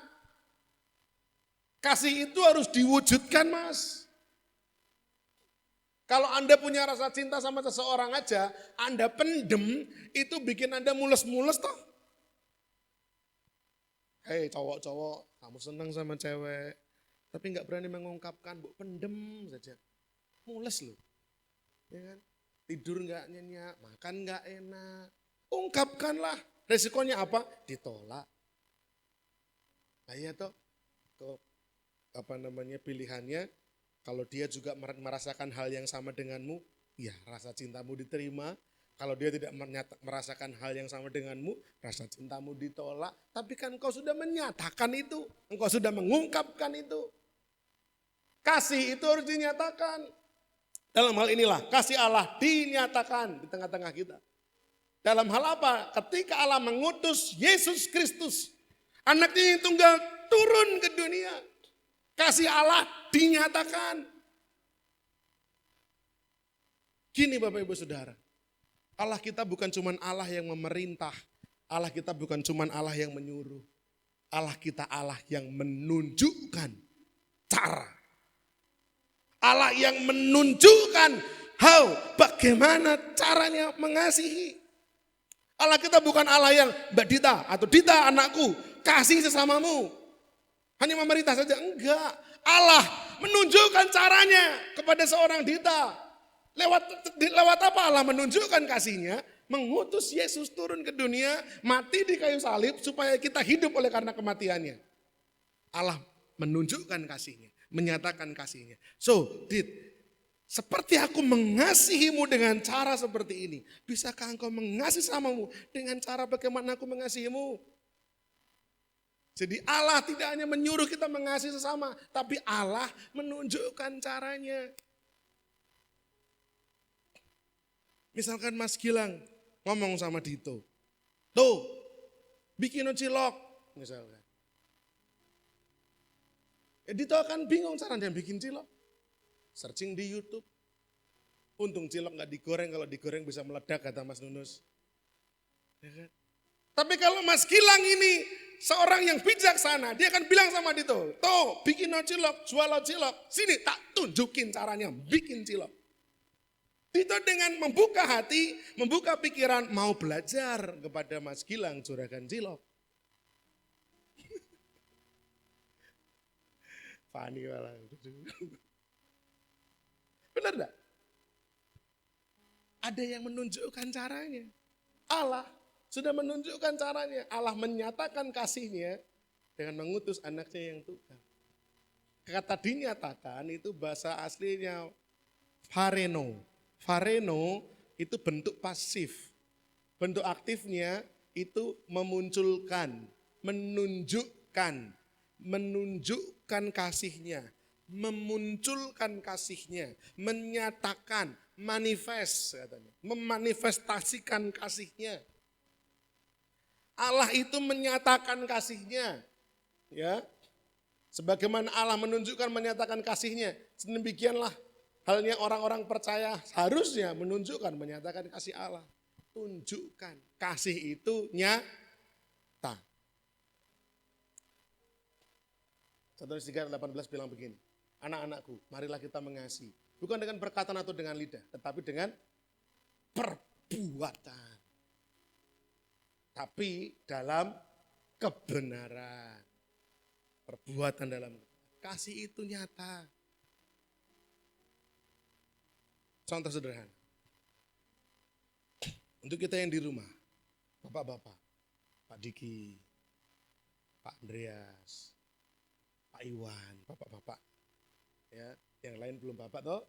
Kasih itu harus diwujudkan Mas. Kalau Anda punya rasa cinta sama seseorang aja, Anda pendem, itu bikin Anda mules-mules toh. Hei cowok-cowok, kamu senang sama cewek, tapi nggak berani mengungkapkan, bu pendem saja. Mules loh, ya kan? Tidur nggak nyenyak, makan nggak enak. Ungkapkanlah. Resikonya apa? Ditolak. Nah iya toh, pilihannya, kalau dia juga merasakan hal yang sama denganmu, ya rasa cintamu diterima. Kalau dia tidak merasakan hal yang sama denganmu, rasa cintamu ditolak. Tapi kan engkau sudah menyatakan itu, engkau sudah mengungkapkan itu. Kasih itu harus dinyatakan. Dalam hal inilah kasih Allah dinyatakan di tengah-tengah kita. Dalam hal apa? Ketika Allah mengutus Yesus Kristus, anaknya yang tunggal turun ke dunia. Kasih Allah dinyatakan. Gini Bapak Ibu Saudara, Allah kita bukan cuma Allah yang memerintah. Allah kita bukan cuma Allah yang menyuruh. Allah kita Allah yang menunjukkan cara. Allah yang menunjukkan bagaimana caranya mengasihi. Allah kita bukan Allah yang Mbak Dita atau Dita anakku kasih sesamamu. Hanya memerintah saja, enggak. Allah menunjukkan caranya kepada seorang Dita. Lewat apa Allah menunjukkan kasihnya? Mengutus Yesus turun ke dunia, mati di kayu salib supaya kita hidup oleh karena kematiannya. Allah menunjukkan kasihnya, menyatakan kasihnya. So, seperti aku mengasihimu dengan cara seperti ini, bisakah engkau mengasihi samamu dengan cara bagaimana aku mengasihimu? Jadi Allah tidak hanya menyuruh kita mengasihi sesama, tapi Allah menunjukkan caranya. Misalkan Mas Gilang ngomong sama Dito, tuh bikin cilok misalkan. Dito akan bingung caranya bikin cilok. Searching di YouTube. Untung cilok nggak digoreng, kalau digoreng bisa meledak kata Mas Nunus. Ya kan? Tapi kalau Mas Gilang ini seorang yang bijaksana, dia akan bilang sama Dito, tuh bikin cilok, jual cilok, sini tak tunjukin caranya bikin cilok. Dito dengan membuka hati, membuka pikiran, mau belajar kepada Mas Gilang juragan cilok. Fani malah. Benar enggak? Ada yang menunjukkan caranya. Allah sudah menunjukkan caranya. Allah menyatakan kasihnya dengan mengutus anaknya yang tunggal. Kata dinyatakan itu bahasa aslinya phareno. Phareno itu bentuk pasif. Bentuk aktifnya itu memunculkan, menunjukkan, menunjukkan kasihnya, memunculkan kasihnya, menyatakan, manifest katanya, memanifestasikan kasihnya. Allah itu menyatakan kasihnya, ya. Sebagaimana Allah menunjukkan menyatakan kasihnya, demikianlah halnya orang-orang percaya harusnya menunjukkan menyatakan kasih Allah. Tunjukkan kasih itu nyata. 1 Korintus 3:18 bilang begini, anak-anakku, marilah kita mengasihi. Bukan dengan perkataan atau dengan lidah, tetapi dengan perbuatan. Tapi dalam kebenaran. Perbuatan dalam kasih itu nyata. Contoh sederhana. Untuk kita yang di rumah, bapak-bapak, Pak Diki, Pak Andreas, Pak Iwan, bapak-bapak. Ya, yang lain belum bapak toh?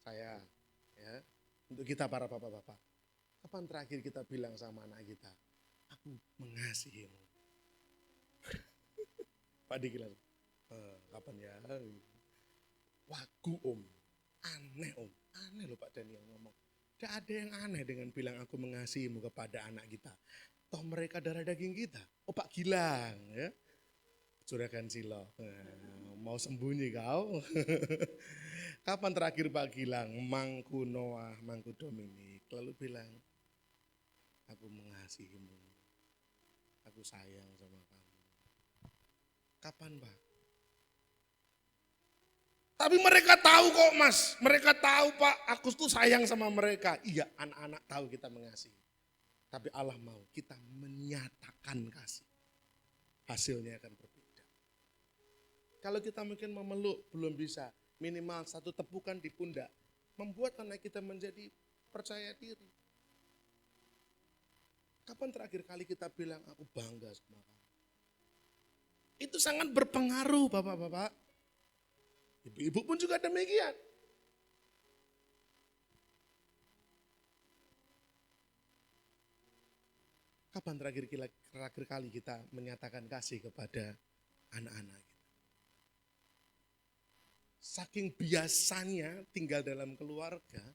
Saya, ya. Untuk kita para bapak-bapak. Kapan terakhir kita bilang sama anak kita, aku mengasihimu. Pak Diki langsung, kapan ya? Wagu om, aneh om, aneh loh Pak Daniel ngomong. Tidak ada yang aneh dengan bilang aku mengasihimu kepada anak kita. Toh mereka darah daging kita. Oh Pak Gilang ya. Juragan Silo. Mau sembunyi kau. Kapan terakhir Pak Gilang, Mangku Noah, Mangku Dominik lalu bilang, aku mengasihimu. Aku sayang sama kamu. Kapan Pak? Tapi mereka tahu kok Mas, mereka tahu Pak, aku tuh sayang sama mereka. Iya, anak-anak tahu kita mengasihi. Tapi Allah mau kita menyatakan kasih. Hasilnya akan berbeda. Kalau kita mungkin memeluk, belum bisa. Minimal satu tepukan di pundak. Membuat anak kita menjadi percaya diri. Kapan terakhir kali kita bilang, aku bangga sama kamu? Itu sangat berpengaruh Bapak-bapak. Ibu-ibu pun juga demikian. Kapan terakhir kali kita menyatakan kasih kepada anak-anak kita? Saking biasanya tinggal dalam keluarga,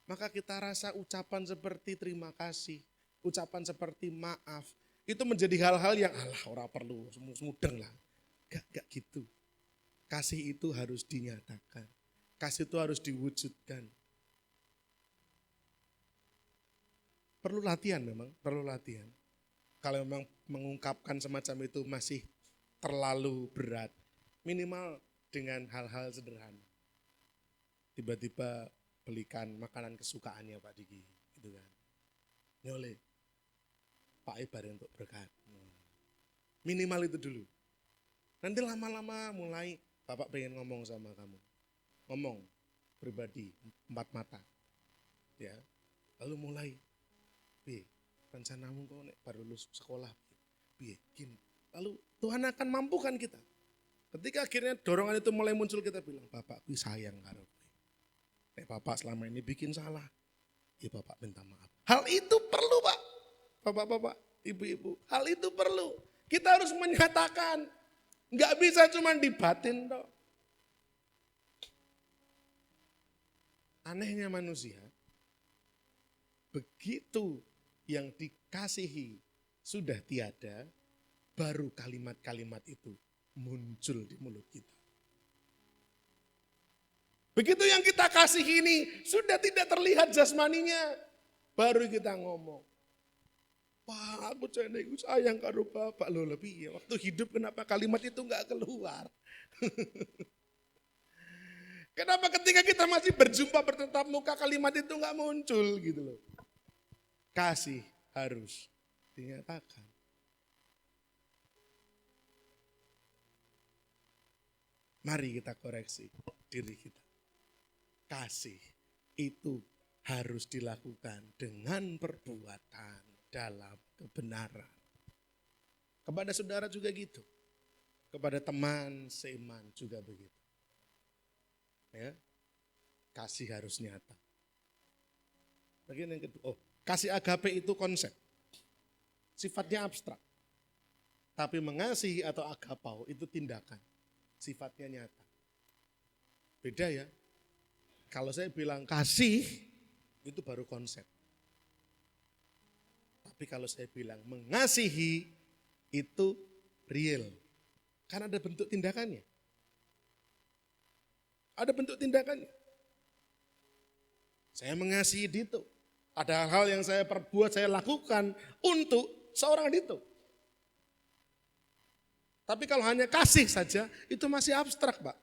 maka kita rasa ucapan seperti terima kasih, ucapan seperti maaf, itu menjadi hal-hal yang orang perlu, mudeng lah. Gak gitu. Kasih itu harus dinyatakan. Kasih itu harus diwujudkan. Perlu latihan memang, perlu latihan. Kalau memang mengungkapkan semacam itu masih terlalu berat, minimal dengan hal-hal sederhana. Tiba-tiba belikan makanan kesukaannya Pak Diki, gitu kan. Nyole, Pak Ibar untuk berkat. Minimal itu dulu. Nanti lama-lama mulai Bapak pengen ngomong sama kamu. Ngomong pribadi, 4 mata. Ya. Lalu mulai, rencanamu kok nek baru lulus sekolah. Gini. Lalu Tuhan akan mampukan kita. Ketika akhirnya dorongan itu mulai muncul, kita bilang, Bapak aku sayang karo kowe. Nek Bapak selama ini bikin salah, ya Bapak minta maaf. Hal itu perlu Pak. Bapak-bapak, ibu-ibu, hal itu perlu. Kita harus menyatakan. Enggak bisa cuma dibatin toh. Anehnya manusia, begitu yang dikasihi sudah tiada, baru kalimat-kalimat itu muncul di mulut kita. Begitu yang kita kasih ini sudah tidak terlihat jasmaninya, baru kita ngomong. Pak, aku sayang karo Bapak. Loh lebih ya, waktu hidup kenapa kalimat itu enggak keluar? Kenapa ketika kita masih berjumpa bertatap muka kalimat itu enggak muncul gitu loh. Kasih harus dinyatakan. Mari kita koreksi diri kita. Kasih itu harus dilakukan dengan perbuatan. Dalam kebenaran. Kepada saudara juga gitu. Kepada teman seiman juga begitu. Ya. Kasih harus nyata. Bagian yang kedua, kasih agape itu konsep. Sifatnya abstrak. Tapi mengasihi atau agapau itu tindakan. Sifatnya nyata. Beda ya. Kalau saya bilang kasih, itu baru konsep. Tapi kalau saya bilang mengasihi itu real. Karena ada bentuk tindakannya. Ada bentuk tindakannya. Saya mengasihi Dito. Ada hal yang saya perbuat, saya lakukan untuk seorang Dito. Tapi kalau hanya kasih saja, itu masih abstrak Pak.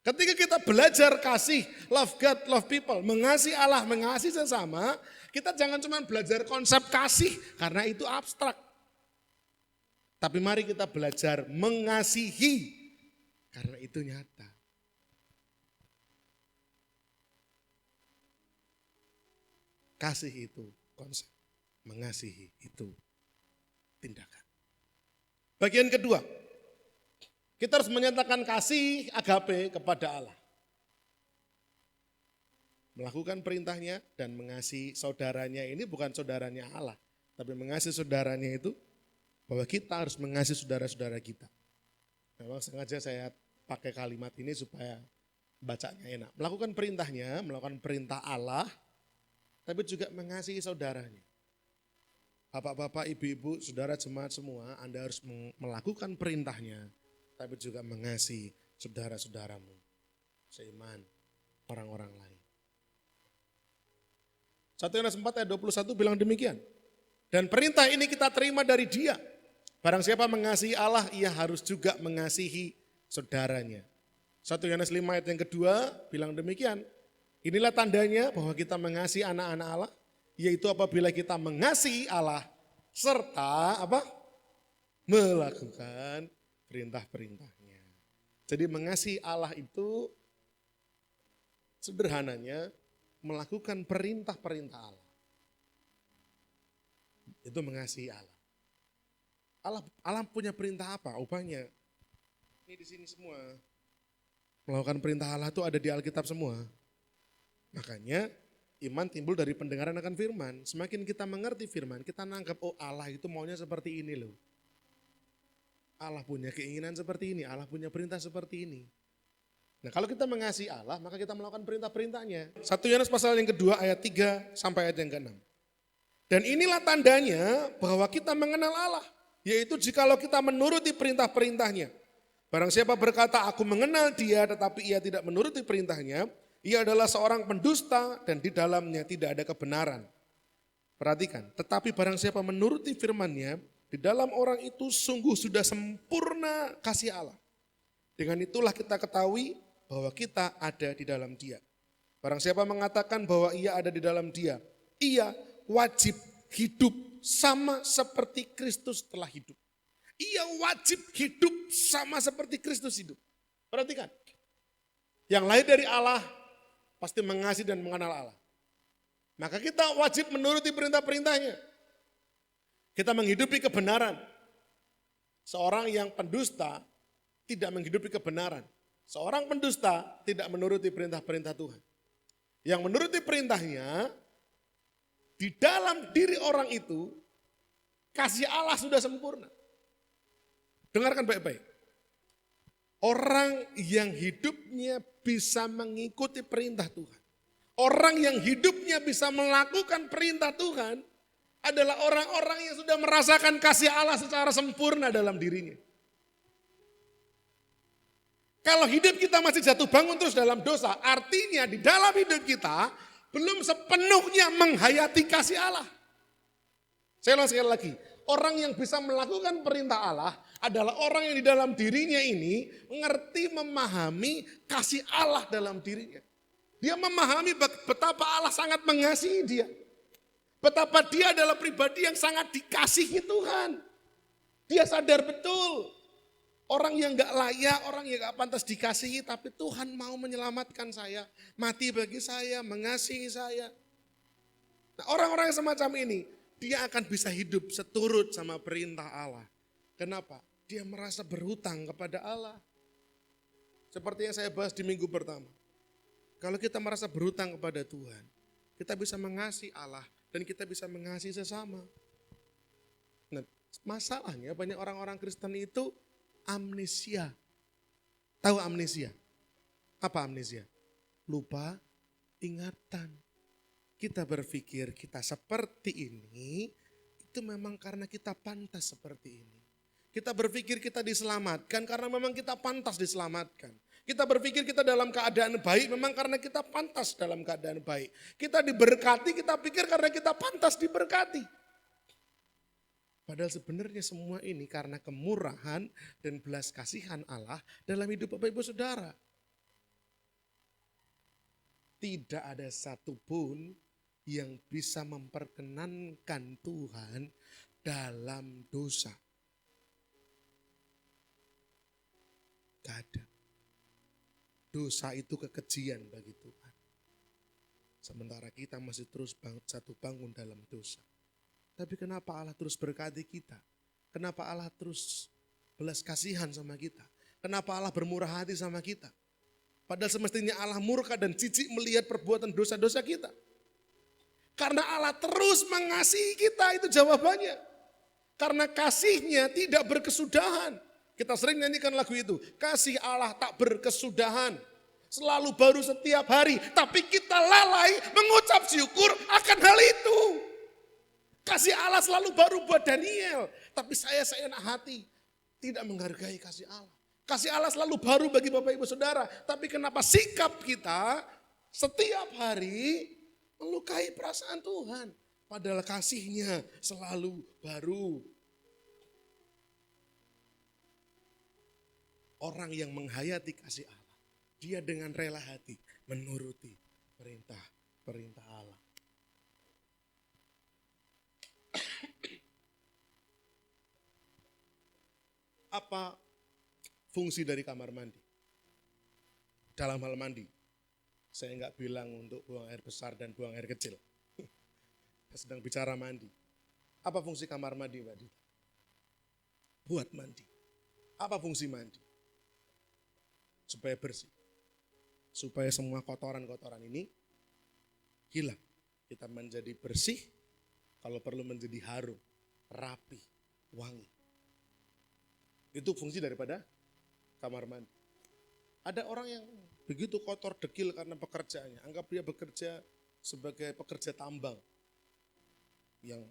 Ketika kita belajar kasih, love God, love people, mengasihi Allah, mengasihi sesama, kita jangan cuma belajar konsep kasih karena itu abstrak. Tapi mari kita belajar mengasihi karena itu nyata. Kasih itu konsep, mengasihi itu tindakan. Bagian kedua, kita harus menyatakan kasih agape kepada Allah. Melakukan perintahnya dan mengasihi saudaranya ini bukan saudaranya Allah. Tapi mengasihi saudaranya itu bahwa kita harus mengasihi saudara-saudara kita. Memang sengaja saya pakai kalimat ini supaya bacanya enak. Melakukan perintahnya, melakukan perintah Allah, tapi juga mengasihi saudaranya. Bapak-bapak, ibu-ibu, saudara jemaat semua, Anda harus melakukan perintahnya, tapi juga mengasihi saudara-saudaramu, seiman, orang-orang lain. 1 Yohanes 4 ayat 21 bilang demikian. Dan perintah ini kita terima dari Dia. Barang siapa mengasihi Allah, ia harus juga mengasihi saudaranya. 1 Yohanes 5 ayat yang kedua bilang demikian. Inilah tandanya bahwa kita mengasihi anak-anak Allah, yaitu apabila kita mengasihi Allah serta melakukan perintah-perintahnya. Jadi mengasihi Allah itu sederhananya melakukan perintah-perintah Allah. Itu mengasihi Allah. Allah punya perintah apa? Upahnya ini di sini semua. Melakukan perintah Allah itu ada di Alkitab semua. Makanya iman timbul dari pendengaran akan firman. Semakin kita mengerti firman, kita nangkep, oh Allah itu maunya seperti ini loh. Allah punya keinginan seperti ini, Allah punya perintah seperti ini. Nah kalau kita mengasihi Allah, maka kita melakukan perintah-perintahnya. 1 Yohanes pasal yang kedua ayat 3 sampai ayat yang ke-6. Dan inilah tandanya bahwa kita mengenal Allah, yaitu jikalau kita menuruti perintah-perintahnya. Barang siapa berkata, aku mengenal Dia, tetapi ia tidak menuruti perintahnya, ia adalah seorang pendusta dan di dalamnya tidak ada kebenaran. Perhatikan, tetapi barang siapa menuruti firman-Nya, di dalam orang itu sungguh sudah sempurna kasih Allah. Dengan itulah kita ketahui bahwa kita ada di dalam Dia. Barang siapa mengatakan bahwa ia ada di dalam Dia, ia wajib hidup sama seperti Kristus telah hidup. Ia wajib hidup sama seperti Kristus hidup. Perhatikan, yang lahir dari Allah pasti mengasihi dan mengenal Allah. Maka kita wajib menuruti perintah-perintahnya. Kita menghidupi kebenaran. Seorang yang pendusta tidak menghidupi kebenaran. Seorang pendusta tidak menuruti perintah-perintah Tuhan. Yang menuruti perintahnya, di dalam diri orang itu, kasih Allah sudah sempurna. Dengarkan baik-baik. Orang yang hidupnya bisa mengikuti perintah Tuhan. Orang yang hidupnya bisa melakukan perintah Tuhan adalah orang-orang yang sudah merasakan kasih Allah secara sempurna dalam dirinya. Kalau hidup kita masih jatuh bangun terus dalam dosa, artinya di dalam hidup kita belum sepenuhnya menghayati kasih Allah. Saya ulang sekali lagi, orang yang bisa melakukan perintah Allah adalah orang yang di dalam dirinya ini mengerti, memahami kasih Allah dalam dirinya. Dia memahami betapa Allah sangat mengasihi dia. Betapa dia adalah pribadi yang sangat dikasihi Tuhan. Dia sadar betul. Orang yang gak layak, orang yang gak pantas dikasihi, tapi Tuhan mau menyelamatkan saya. Mati bagi saya, mengasihi saya. Nah, orang-orang yang semacam ini, dia akan bisa hidup seturut sama perintah Allah. Kenapa? Dia merasa berhutang kepada Allah. Seperti yang saya bahas di minggu pertama. Kalau kita merasa berhutang kepada Tuhan, kita bisa mengasihi Allah. Dan kita bisa mengasihi sesama. Nah, masalahnya banyak orang-orang Kristen itu amnesia. Tahu amnesia? Apa amnesia? Lupa ingatan. Kita berpikir kita seperti ini, itu memang karena kita pantas seperti ini. Kita berpikir kita diselamatkan karena memang kita pantas diselamatkan. Kita berpikir kita dalam keadaan baik memang karena kita pantas dalam keadaan baik. Kita diberkati, kita pikir karena kita pantas diberkati. Padahal sebenarnya semua ini karena kemurahan dan belas kasihan Allah dalam hidup Bapak Ibu Saudara. tidak ada satupun yang bisa memperkenankan Tuhan dalam dosa. Gak ada. Dosa itu kekejian bagi Tuhan. Sementara kita masih terus jatuh bangun dalam dosa. Tapi kenapa Allah terus berkati kita? Kenapa Allah terus belas kasihan sama kita? Kenapa Allah bermurah hati sama kita? Padahal semestinya Allah murka dan jijik melihat perbuatan dosa-dosa kita. Karena Allah terus mengasihi kita, itu jawabannya. Karena kasihnya tidak berkesudahan. Kita sering nyanyikan lagu itu. Kasih Allah tak berkesudahan. Selalu baru setiap hari. Tapi kita lalai mengucap syukur akan hal itu. Kasih Allah selalu baru buat Daniel. Tapi saya seenak hati tidak menghargai kasih Allah. Kasih Allah selalu baru bagi Bapak Ibu Saudara. Tapi kenapa sikap kita setiap hari melukai perasaan Tuhan. Padahal kasihnya selalu baru. Orang yang menghayati kasih Allah, dia dengan rela hati menuruti perintah Allah. Apa fungsi dari kamar mandi? Dalam hal mandi, saya nggak bilang untuk buang air besar dan buang air kecil. Saya sedang bicara mandi. Apa fungsi kamar mandi, Mbak Dita? Buat mandi. Apa fungsi mandi? Supaya bersih. Supaya semua kotoran-kotoran ini hilang. Kita menjadi bersih, kalau perlu menjadi harum, rapi, wangi. Itu fungsi daripada kamar mandi. Ada orang yang begitu kotor dekil karena pekerjaannya. Anggap dia bekerja sebagai pekerja tambang. Yang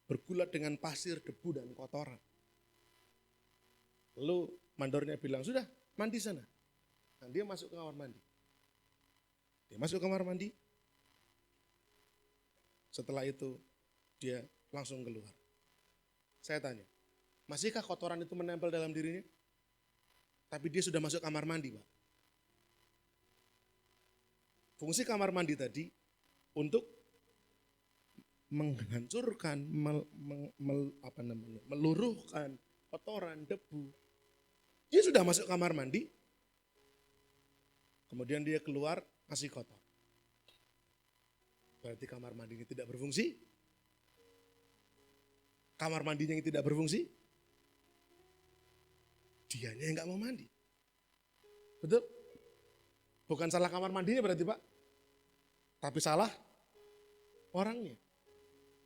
bergulat dengan pasir, debu, dan kotoran. Lalu mandornya bilang, sudah mandi sana. Nah, dia masuk ke kamar mandi. Dia masuk ke kamar mandi. Setelah itu dia langsung keluar. Saya tanya, masihkah kotoran itu menempel dalam dirinya? Tapi dia sudah masuk kamar mandi, Pak. Fungsi kamar mandi tadi untuk menghancurkan, meluruhkan kotoran, debu. Dia sudah masuk kamar mandi, kemudian dia keluar masih kotor. Berarti kamar mandinya tidak berfungsi? Kamar mandinya yang tidak berfungsi? Dianya yang nggak mau mandi. Betul? Bukan salah kamar mandinya berarti, Pak. Tapi salah orangnya.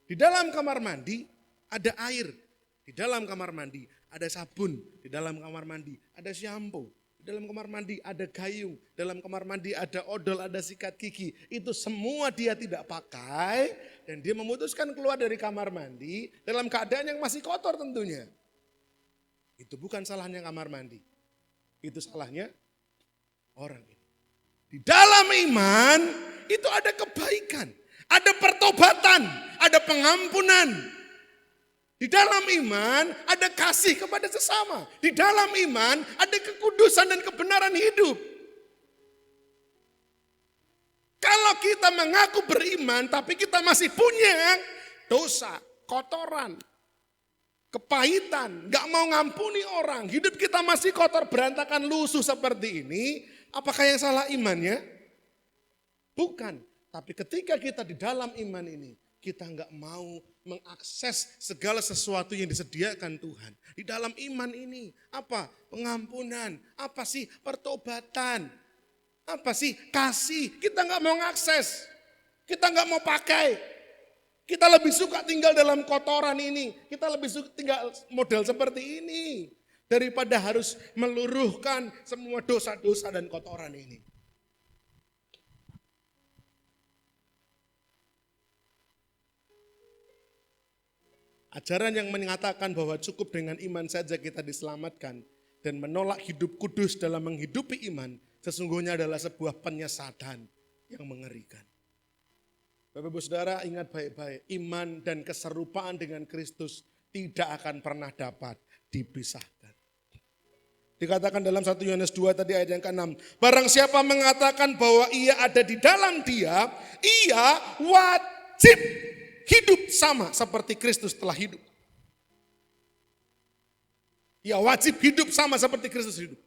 Di dalam kamar mandi ada air. Di dalam kamar mandi ada sabun. Di dalam kamar mandi ada shampoo. Di dalam kamar mandi ada gayung. Dalam kamar mandi ada odol, ada sikat gigi. Itu semua dia tidak pakai. Dan dia memutuskan keluar dari kamar mandi dalam keadaan yang masih kotor tentunya. Itu bukan salahnya kamar mandi. Itu salahnya orang ini. Di dalam iman itu ada kebaikan, ada pertobatan, ada pengampunan. Di dalam iman ada kasih kepada sesama. Di dalam iman ada kekudusan dan kebenaran hidup. Kalau kita mengaku beriman tapi kita masih punya dosa, kotoran, kepahitan, gak mau ngampuni orang, hidup kita masih kotor, berantakan, lusuh seperti ini, apakah yang salah imannya? Bukan. Tapi ketika kita di dalam iman ini, kita gak mau mengakses segala sesuatu yang disediakan Tuhan. Di dalam iman ini, apa? Pengampunan, apa sih? Pertobatan, apa sih? Kasih. Kita gak mau mengakses, kita gak mau pakai. Kita lebih suka tinggal dalam kotoran ini. Kita lebih suka tinggal model seperti ini. Daripada harus meluruhkan semua dosa-dosa dan kotoran ini. Ajaran yang mengatakan bahwa cukup dengan iman saja kita diselamatkan. Dan menolak hidup kudus dalam menghidupi iman. Sesungguhnya adalah sebuah penyesatan yang mengerikan. Bapak Ibu Saudara ingat baik-baik, iman dan keserupaan dengan Kristus tidak akan pernah dapat dipisahkan. Dikatakan dalam 1 Yohanes 2 tadi ayat yang ke-6. Barang siapa mengatakan bahwa ia ada di dalam dia, ia wajib hidup sama seperti Kristus telah hidup. Ia wajib hidup sama seperti Kristus hidup.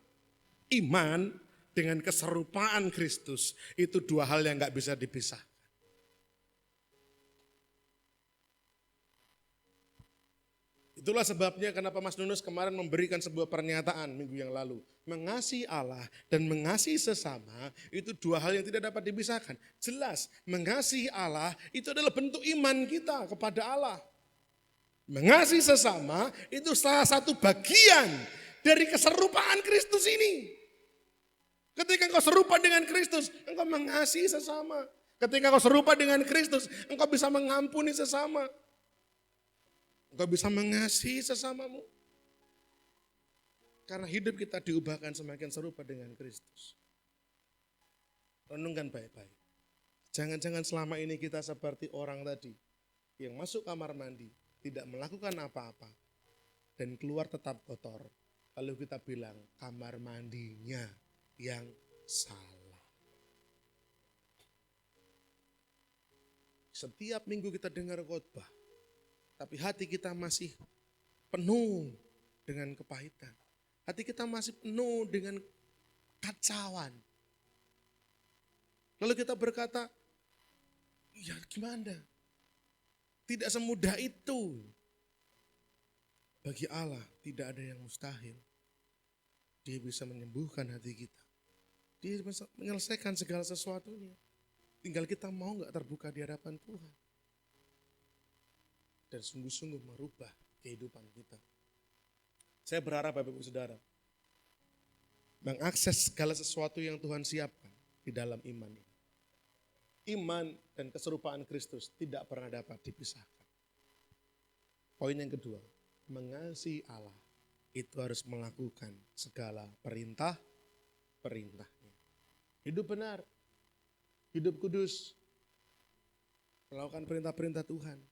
Iman dengan keserupaan Kristus itu dua hal yang gak bisa dipisah. Itulah sebabnya kenapa Mas Nunus kemarin memberikan sebuah pernyataan minggu yang lalu. Mengasihi Allah dan mengasihi sesama itu dua hal yang tidak dapat dipisahkan. Jelas, mengasihi Allah itu adalah bentuk iman kita kepada Allah. Mengasihi sesama itu salah satu bagian dari keserupaan Kristus ini. Ketika engkau serupa dengan Kristus, engkau mengasihi sesama. Ketika engkau serupa dengan Kristus, engkau bisa mengampuni sesama. Engkau bisa mengasihi sesamamu. Karena hidup kita diubahkan semakin serupa dengan Kristus. Renungkan baik-baik. Jangan-jangan selama ini kita seperti orang tadi yang masuk kamar mandi, tidak melakukan apa-apa, dan keluar tetap kotor. Lalu kita bilang kamar mandinya yang salah. Setiap minggu kita dengar khotbah, tapi hati kita masih penuh dengan kepahitan. Hati kita masih penuh dengan kacauan. Lalu kita berkata, ya gimana? Tidak semudah itu. Bagi Allah tidak ada yang mustahil. Dia bisa menyembuhkan hati kita. Dia bisa menyelesaikan segala sesuatunya. Tinggal kita mau gak terbuka di hadapan Tuhan. Dan sungguh-sungguh merubah kehidupan kita. Saya berharap Bapak Ibu Saudara mengakses segala sesuatu yang Tuhan siapkan di dalam iman ini. Iman dan keserupaan Kristus tidak pernah dapat dipisahkan. Poin yang kedua, mengasihi Allah itu harus melakukan segala perintah-perintahnya. Hidup benar, hidup kudus, melakukan perintah-perintah Tuhan.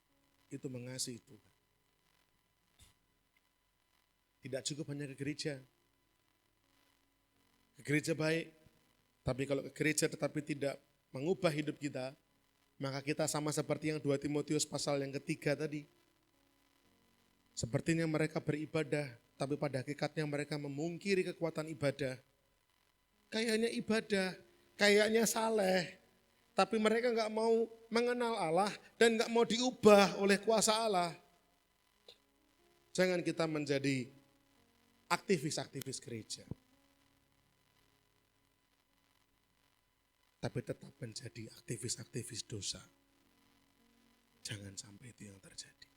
Itu mengasihi Tuhan. Tidak cukup hanya ke gereja. Ke gereja baik, tapi kalau ke gereja tetapi tidak mengubah hidup kita, maka kita sama seperti yang 2 Timotius pasal yang ketiga tadi. Sepertinya mereka beribadah, tapi pada hakikatnya mereka memungkiri kekuatan ibadah. Kayaknya ibadah, kayaknya saleh, tapi mereka gak mau mengenal Allah dan gak mau diubah oleh kuasa Allah. Jangan kita menjadi aktivis-aktivis gereja. Tapi tetap menjadi aktivis-aktivis dosa. Jangan sampai itu yang terjadi.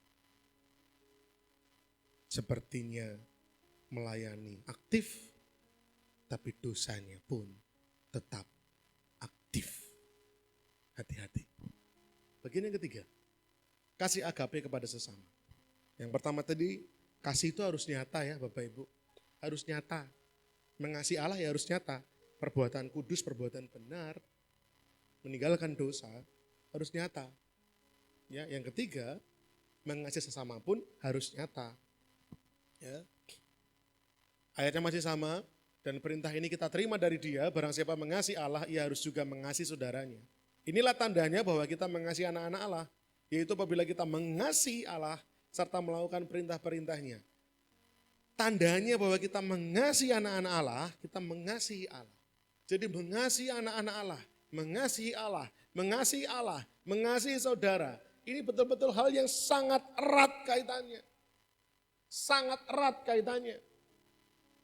Sepertinya melayani aktif, tapi dosanya pun tetap aktif. Hati-hati. Bagian yang ketiga, kasih agape kepada sesama. Yang pertama tadi, kasih itu harus nyata ya Bapak Ibu. Harus nyata. Mengasihi Allah ya harus nyata. Perbuatan kudus, perbuatan benar, meninggalkan dosa harus nyata. Ya, yang ketiga, mengasihi sesama pun harus nyata. Ya. Ayatnya masih sama dan perintah ini kita terima dari Dia, barang siapa mengasihi Allah, ia harus juga mengasihi saudaranya. Inilah tandanya bahwa kita mengasihi anak-anak Allah, yaitu apabila kita mengasihi Allah serta melakukan perintah-perintahnya. Tandanya bahwa kita mengasihi anak-anak Allah, kita mengasihi Allah. Jadi mengasihi anak-anak Allah, mengasihi Allah, mengasihi Allah, mengasihi saudara. Ini betul-betul hal yang sangat erat kaitannya. Sangat erat kaitannya.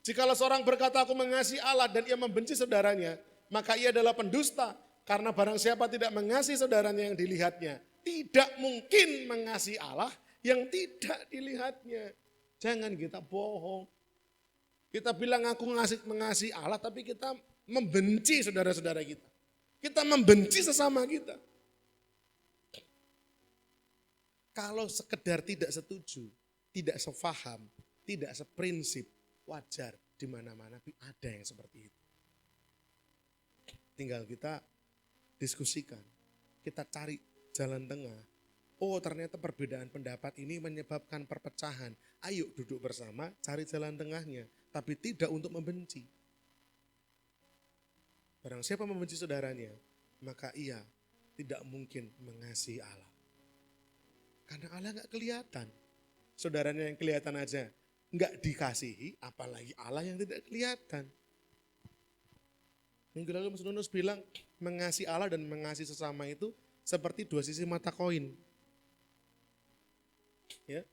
Jikalau seorang berkata aku mengasihi Allah dan ia membenci saudaranya, maka ia adalah pendusta. Karena barang siapa tidak mengasihi saudaranya yang dilihatnya, tidak mungkin mengasihi Allah yang tidak dilihatnya. Jangan kita bohong. Kita bilang aku mengasihi Allah, tapi kita membenci saudara-saudara kita. Kita membenci sesama kita. Kalau sekedar tidak setuju, tidak sefaham, tidak seprinsip, wajar di mana-mana ada yang seperti itu. Tinggal kita diskusikan, kita cari jalan tengah. Oh ternyata perbedaan pendapat ini menyebabkan perpecahan. Ayo duduk bersama, cari jalan tengahnya. tapi tidak untuk membenci. Barang siapa membenci saudaranya, maka ia tidak mungkin mengasihi Allah. Karena Allah nggak kelihatan. Saudaranya yang kelihatan aja nggak dikasihi, apalagi Allah yang tidak kelihatan. Minggu lalu Mas Nunus bilang mengasihi Allah dan mengasihi sesama itu seperti dua sisi mata koin. Ya,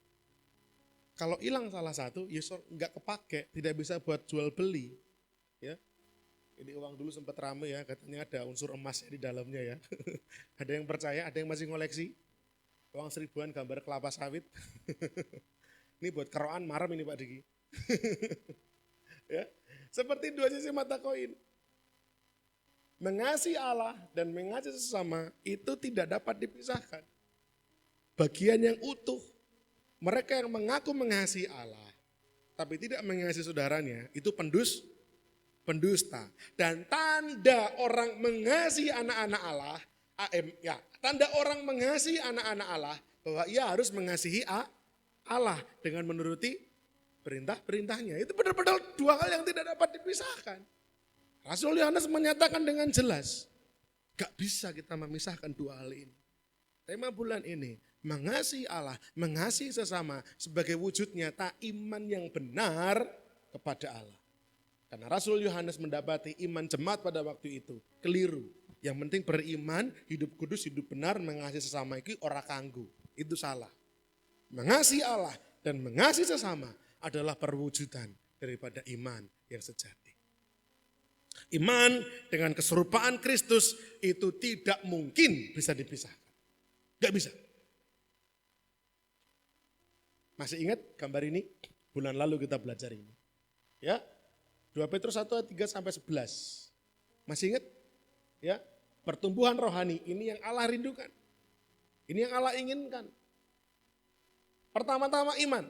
kalau hilang salah satu, ya nggak kepake, tidak bisa buat jual beli. Ya, ini uang dulu sempat rame ya, katanya ada unsur emasnya di dalamnya ya. Ada yang percaya, ada yang masih ngoleksi. Uang 1000-an gambar kelapa sawit. Ini buat keroan marem ini Pak Diki. Ya, seperti dua sisi mata koin. Mengasihi Allah dan mengasihi sesama itu tidak dapat dipisahkan. Bagian yang utuh. Mereka yang mengaku mengasihi Allah, tapi tidak mengasihi saudaranya, itu pendusta. Dan tanda orang mengasihi anak-anak Allah, tanda orang mengasihi anak-anak Allah, bahwa ia harus mengasihi Allah dengan menuruti perintah-perintahnya. Itu benar-benar dua hal yang tidak dapat dipisahkan. Rasul Yohanes menyatakan dengan jelas, gak bisa kita memisahkan dua hal ini. Tema bulan ini, mengasihi Allah, mengasihi sesama sebagai wujud nyata iman yang benar kepada Allah. Karena Rasul Yohanes mendapati iman jemaat pada waktu itu keliru. Yang penting beriman, hidup kudus, hidup benar, mengasihi sesama itu ora kanggu. Itu salah. Mengasihi Allah dan mengasihi sesama adalah perwujudan daripada iman yang sejati. Iman dengan keserupaan Kristus itu tidak mungkin bisa dipisahkan. Gak bisa. Masih ingat gambar ini? Bulan lalu kita belajar ini. Ya, 2 Petrus 1 ayat 3 sampai 11. Masih ingat? Ya, pertumbuhan rohani ini yang Allah rindukan. Ini yang Allah inginkan. Pertama-tama iman.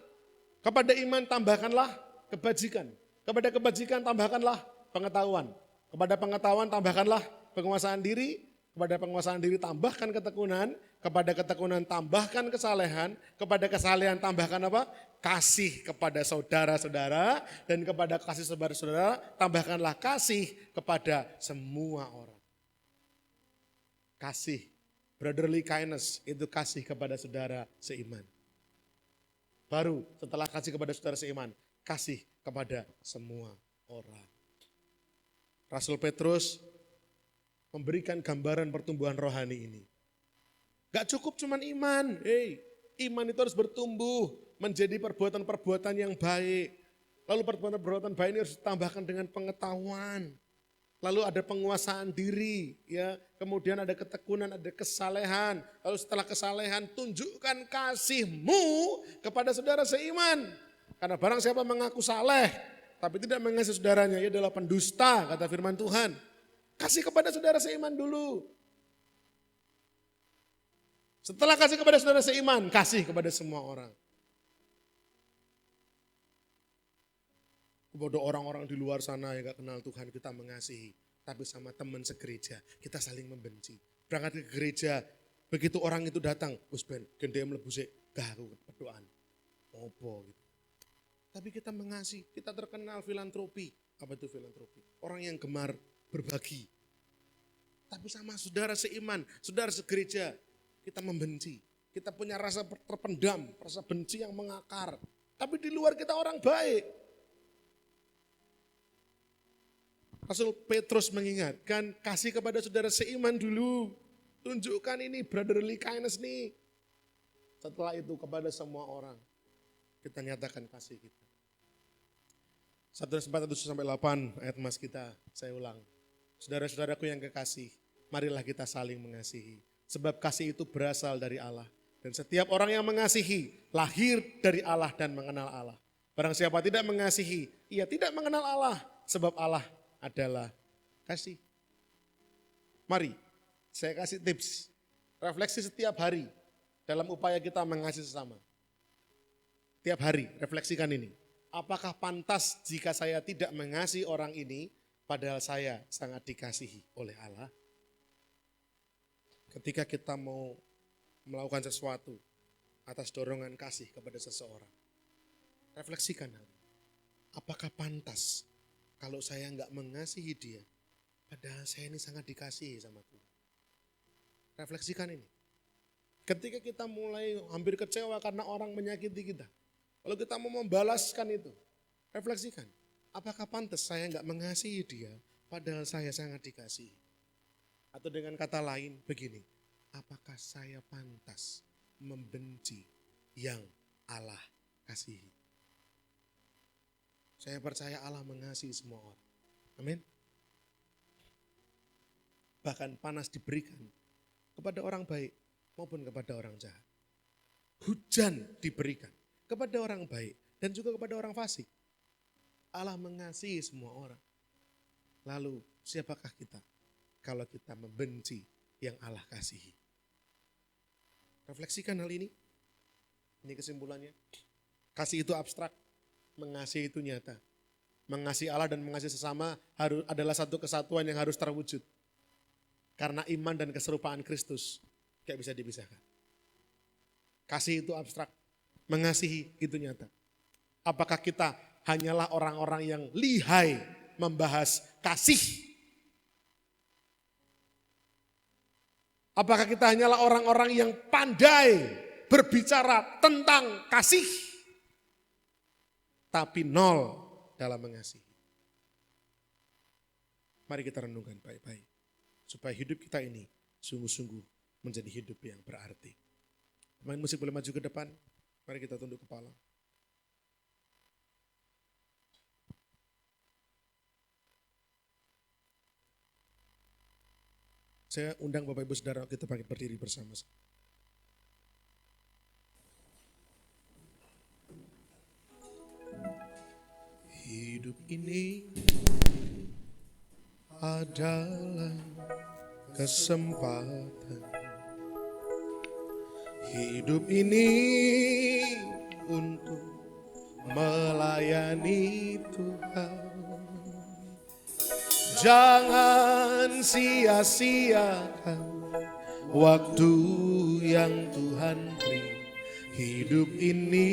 Kepada iman tambahkanlah kebajikan. Kepada kebajikan tambahkanlah pengetahuan. Kepada pengetahuan tambahkanlah penguasaan diri. Kepada penguasaan diri tambahkan ketekunan. Kepada ketekunan tambahkan kesalehan. Kepada kesalehan tambahkan apa? Kasih kepada saudara-saudara. Dan kepada kasih saudara-saudara tambahkanlah kasih kepada semua orang. Kasih, brotherly kindness, itu kasih kepada saudara seiman. Baru setelah kasih kepada saudara seiman, kasih kepada semua orang. Rasul Petrus memberikan gambaran pertumbuhan rohani ini. Gak cukup cuman iman, iman itu harus bertumbuh menjadi perbuatan-perbuatan yang baik. Lalu perbuatan-perbuatan baik ini harus ditambahkan dengan pengetahuan. Lalu ada penguasaan diri, ya. Kemudian ada ketekunan, ada kesalehan. Lalu setelah kesalehan, tunjukkan kasihmu kepada saudara seiman. Karena barang siapa mengaku saleh, tapi tidak mengasihi saudaranya, ia adalah pendusta, kata firman Tuhan. Kasih kepada saudara seiman dulu. Setelah kasih kepada saudara seiman, kasih kepada semua orang. Kepada orang-orang di luar sana yang gak kenal Tuhan kita mengasihi. Tapi sama teman segereja kita saling membenci. Berangkat ke gereja, begitu orang itu datang, wis ben gendem mlebu sik, gak aku berdoaan. Opo gitu. Tapi kita mengasihi, kita terkenal filantropi. Apa itu filantropi? Orang yang gemar berbagi. Tapi sama saudara seiman, saudara segereja, kita membenci. Kita punya rasa terpendam, rasa benci yang mengakar. Tapi di luar kita orang baik. Rasul Petrus mengingatkan, kasih kepada saudara seiman dulu. Tunjukkan ini brotherly kindness nih. Setelah itu kepada semua orang, kita nyatakan kasih kita. 1 sampai 8 ayat emas kita, saya ulang. Saudara-saudaraku yang kekasih, marilah kita saling mengasihi. Sebab kasih itu berasal dari Allah. Dan setiap orang yang mengasihi, lahir dari Allah dan mengenal Allah. Barang siapa tidak mengasihi, ia tidak mengenal Allah. Sebab Allah adalah kasih. Mari, saya kasih tips. Refleksi setiap hari dalam upaya kita mengasihi sesama. Tiap hari, refleksikan ini. Apakah pantas jika saya tidak mengasihi orang ini, padahal saya sangat dikasihi oleh Allah? Ketika kita mau melakukan sesuatu atas dorongan kasih kepada seseorang, refleksikan hal ini. apakah pantas kalau saya nggak mengasihi dia, padahal saya ini sangat dikasihi sama Tuhan. Refleksikan ini. Ketika kita mulai hampir kecewa karena orang menyakiti kita, kalau kita mau membalaskan itu, refleksikan. Apakah pantas saya nggak mengasihi dia, padahal saya sangat dikasihi? Atau dengan kata lain begini, apakah saya pantas membenci yang Allah kasihi? Saya percaya Allah mengasihi semua orang. Amin. Bahkan panas diberikan kepada orang baik maupun kepada orang jahat. Hujan diberikan kepada orang baik dan juga kepada orang fasik. Allah mengasihi semua orang. Lalu siapakah kita kalau kita membenci yang Allah kasihi? Refleksikan hal ini. Ini kesimpulannya. Kasih itu abstrak, mengasihi itu nyata. Mengasihi Allah dan mengasihi sesama adalah satu kesatuan yang harus terwujud. Karena iman dan keserupaan Kristus gak bisa dipisahkan. Kasih itu abstrak, mengasihi itu nyata. Apakah kita hanyalah orang-orang yang lihai membahas kasih? Apakah kita hanyalah orang-orang yang pandai berbicara tentang kasih, tapi nol dalam mengasihi? Mari kita renungkan baik-baik, supaya hidup kita ini sungguh-sungguh menjadi hidup yang berarti. Pemain musik boleh maju ke depan, mari kita tunduk kepala. Saya undang Bapak Ibu Saudara kita bangkit berdiri bersama-sama. Hidup ini adalah kesempatan. Hidup ini untuk melayani Tuhan. Jangan sia-siakan waktu yang Tuhan beri. Hidup ini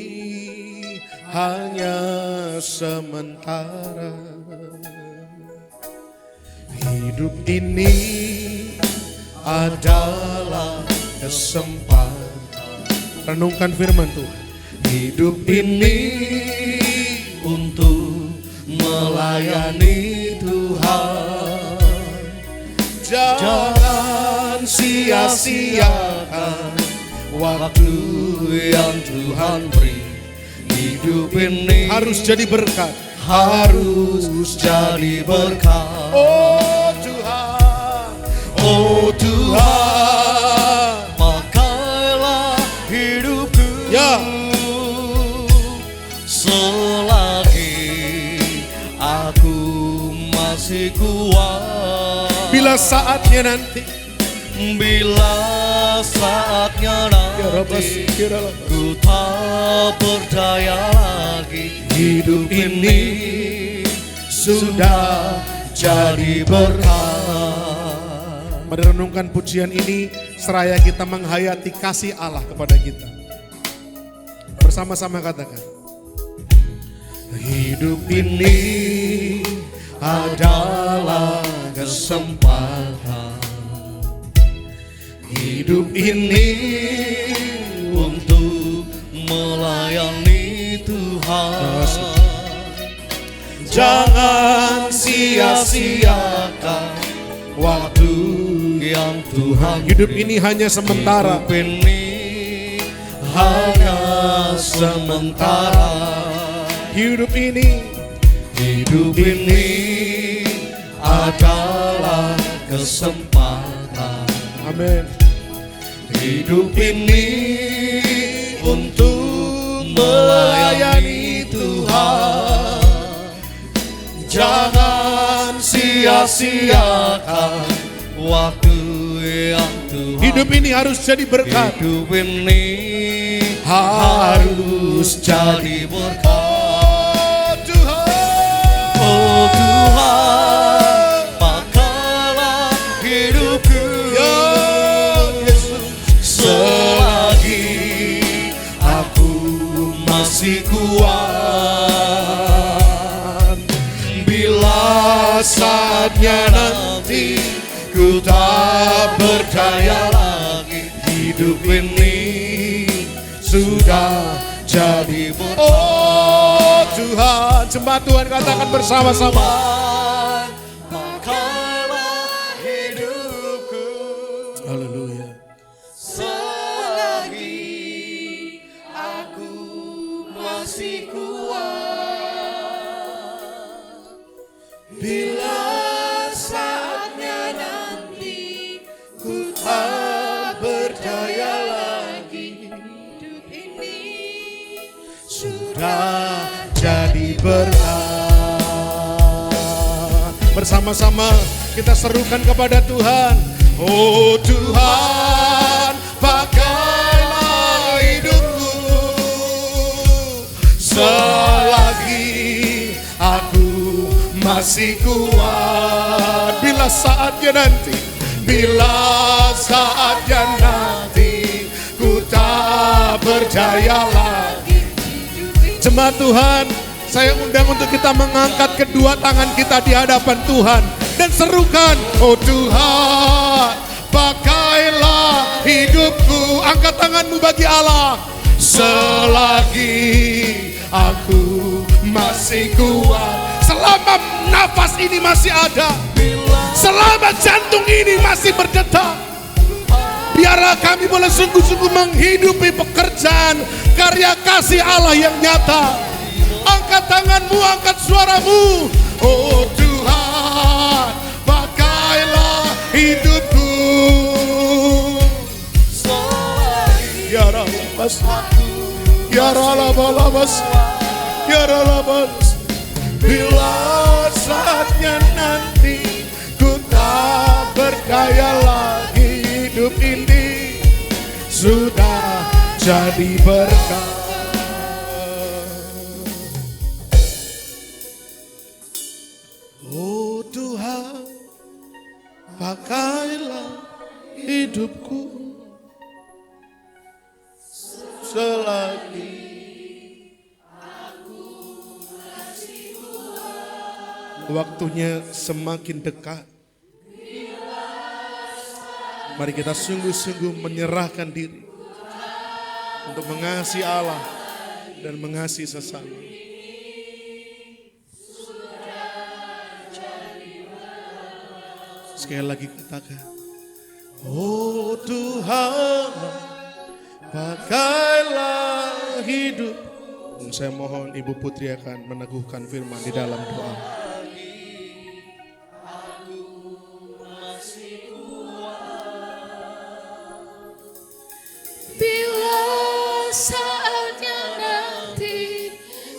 hanya sementara. Hidup ini adalah kesempatan. Renungkan firman Tuhan. Hidup ini untuk melayani Tuhan. Jangan sia-siakan waktu yang Tuhan beri. Hidup ini harus jadi berkat. Harus jadi berkat. Oh Tuhan, oh Tuhan, pakailah hidupku ya, selagi aku masih kuat. Bila saatnya nanti, bila saatnya nanti, ku tak berdaya lagi. Hidup ini sudah jadi berkat. Mari renungkan pujian ini seraya kita menghayati kasih Allah kepada kita. Bersama-sama katakan. Hidup ini adalah kesempatan. Hidup ini untuk melayani Tuhan. Jangan sia-siakan waktu yang Tuhan. Hidup ini hanya sementara. Hidup ini hanya sementara. Hidup ini adalah kesempatan. Amin. Hidup ini untuk melayani Tuhan. Jangan sia-siakan waktu yang Tuhan. Hidup ini harus jadi berkat. Hidup ini harus jadi berkat. Oh Tuhan, pakailah hidupku ya Yesus, selagi aku masih kuat. hidup ini sudah jadi berkat. Oh Tuhan, sembah Tuhan, katakan bersama-sama. Pakailah hidupku Haleluya. selagi aku masih kuat. Bila saatnya nanti ku tak berdaya lagi, hidup ini Sudah jadi berkat. Bersama-sama kita serukan kepada Tuhan. Oh Tuhan, pakailah hidupku selagi aku masih kuat. Bila saatnya nanti, bila saatnya nanti ku tak berdaya lagi. Jemaat Tuhan, saya undang untuk kita mengangkat kedua tangan kita di hadapan Tuhan dan serukan, oh Tuhan, pakailah hidupku. Angkat tanganmu bagi Allah. Selagi aku masih kuat, selama nafas ini masih ada, selama jantung ini masih berdetak, biarlah kami boleh sungguh-sungguh menghidupi pekerjaan karya kasih Allah yang nyata. Angkat tanganmu, angkat suaramu. Oh Tuhan, pakailah hidupku. Ya Rabas, ya Rabas, ya Rabas. Bila saatnya nanti ku tak berdaya lagi, hidup ini sudah jadi berkat. Oh Tuhan, pakailah hidupku selagi waktunya semakin dekat. Mari kita sungguh-sungguh menyerahkan diri untuk mengasihi Allah dan mengasihi sesama. Sekali lagi katakan, oh Tuhan, pakailah hidup. Saya mohon Ibu Putri akan meneguhkan firman di dalam doa. Bila saatnya nanti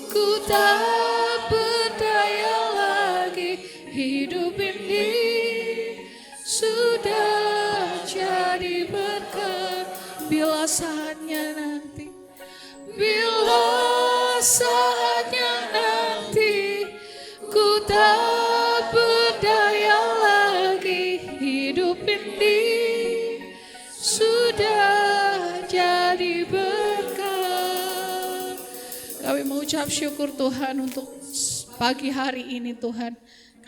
ku tak berdaya lagi, hidup ini sudah jadi berkat. Bila saatnya nanti, bila saatnya nanti ku tak berdaya lagi, hidup ini sudah jadi berkat. Kami mengucap syukur Tuhan untuk pagi hari ini Tuhan.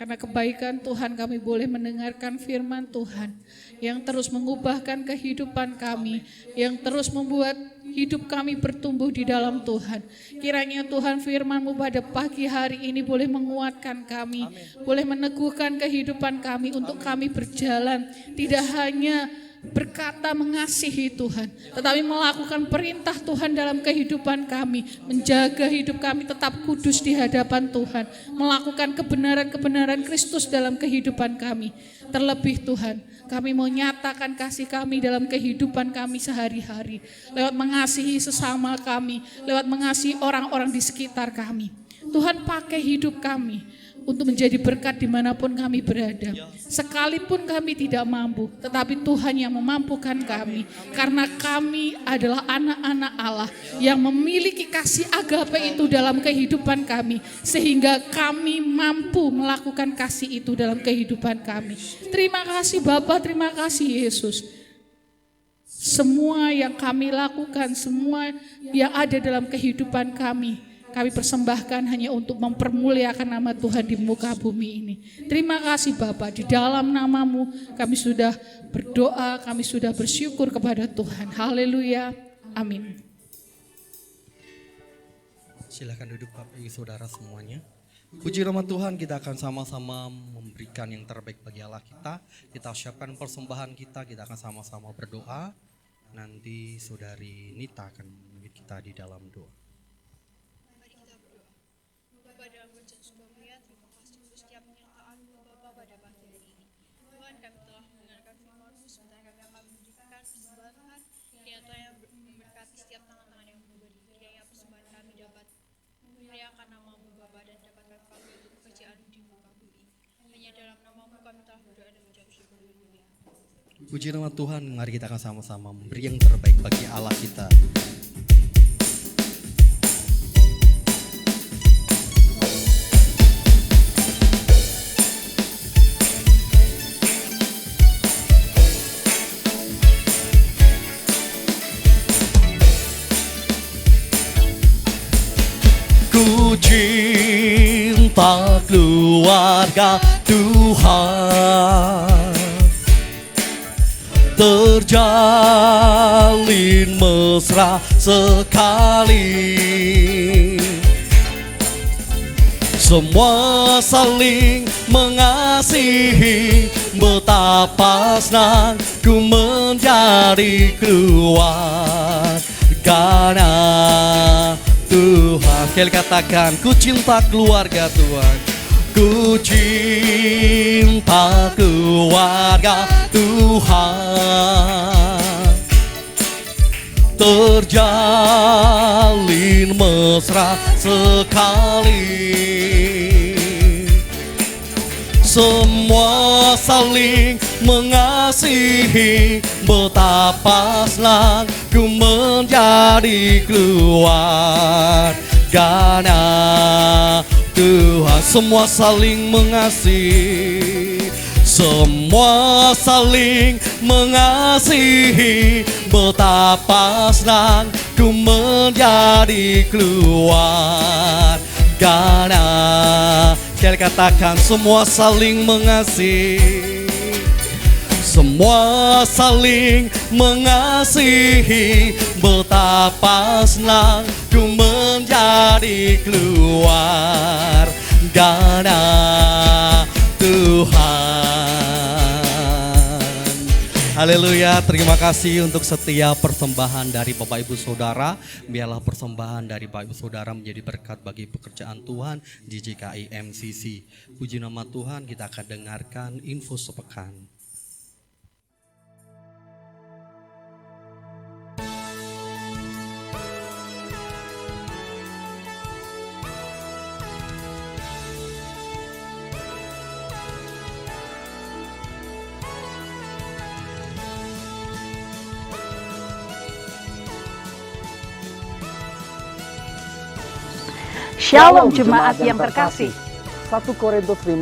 Karena kebaikan Tuhan kami boleh mendengarkan firman Tuhan yang terus mengubahkan kehidupan kami, yang terus membuat hidup kami bertumbuh di dalam Tuhan. Kiranya Tuhan firman-Mu pada pagi hari ini boleh menguatkan kami, boleh meneguhkan kehidupan kami untuk kami berjalan tidak hanya berkata mengasihi Tuhan, tetapi melakukan perintah Tuhan dalam kehidupan kami, menjaga hidup kami tetap kudus di hadapan Tuhan, melakukan kebenaran-kebenaran Kristus dalam kehidupan kami. Terlebih Tuhan, kami mau nyatakan kasih kami dalam kehidupan kami sehari-hari, lewat mengasihi sesama kami, lewat mengasihi orang-orang di sekitar kami. Tuhan pakai hidup kami untuk menjadi berkat dimanapun kami berada. Sekalipun kami tidak mampu, tetapi Tuhan yang memampukan kami. Karena kami adalah anak-anak Allah yang memiliki kasih agape itu dalam kehidupan kami. Sehingga kami mampu melakukan kasih itu dalam kehidupan kami. Terima kasih Bapa, terima kasih Yesus. Semua yang kami lakukan, semua yang ada dalam kehidupan kami, kami persembahkan hanya untuk mempermuliakan nama Tuhan di muka bumi ini. Terima kasih Bapa, di dalam nama-Mu kami sudah berdoa, kami sudah bersyukur kepada Tuhan. Haleluya, amin. Silakan duduk Bapak Ibu Saudara semuanya. Puji nama Tuhan, kita akan sama-sama memberikan yang terbaik bagi Allah kita. Kita siapkan persembahan kita akan sama-sama berdoa. Nanti Saudari Nita akan memimpin kita di dalam doa. Mari kita berdoa. Bapa dalam kerajaan surga mulia, terima kasih untuk setiap penyertaan-Mu Bapa pada pagi hari ini. Tuhan, kami telah mendengarkan firman-Mu, sebentar kami akan memberikan persembahan Tuhan. Kiranya Tuhan yang memberkati setiap tangan-tangan yang memberi. Kiranya persembahan kami dapat memuliakan nama-Mu Bapa dan dapatkan pahala untuk pekerjaan-Mu di muka bumi. Hanya dalam nama-Mu kami telah berdoa dan mengucap syukur. Haleluya. Puji nama Tuhan, mari kita akan sama-sama memberi yang terbaik bagi Allah kita. Ku cinta keluarga Tuhan, terjalin mesra sekali. Semua saling mengasihi, betapa senang ku menjadi keluarga Tuhan. Sekali katakan, ku cinta keluarga Tuhan. Ku cinta keluarga Tuhan, terjalin mesra sekali. Semua saling mengasihi, betapa senang ku menjadi keluarga Tuhan. Semua saling mengasihi, semua saling mengasihi, betapa senang ku menjadi keluarga. Sekali katakan, semua saling mengasihi, semua saling mengasihi, betapa senang ku menjadi keluarga Tuhan. Haleluya, terima kasih untuk setiap persembahan dari Bapak Ibu Saudara. Biarlah persembahan dari Bapak Ibu Saudara menjadi berkat bagi pekerjaan Tuhan di GKI MCC. Puji nama Tuhan, kita akan dengarkan info sepekan. Shalom jemaat yang terkasih. 1 Korintus 15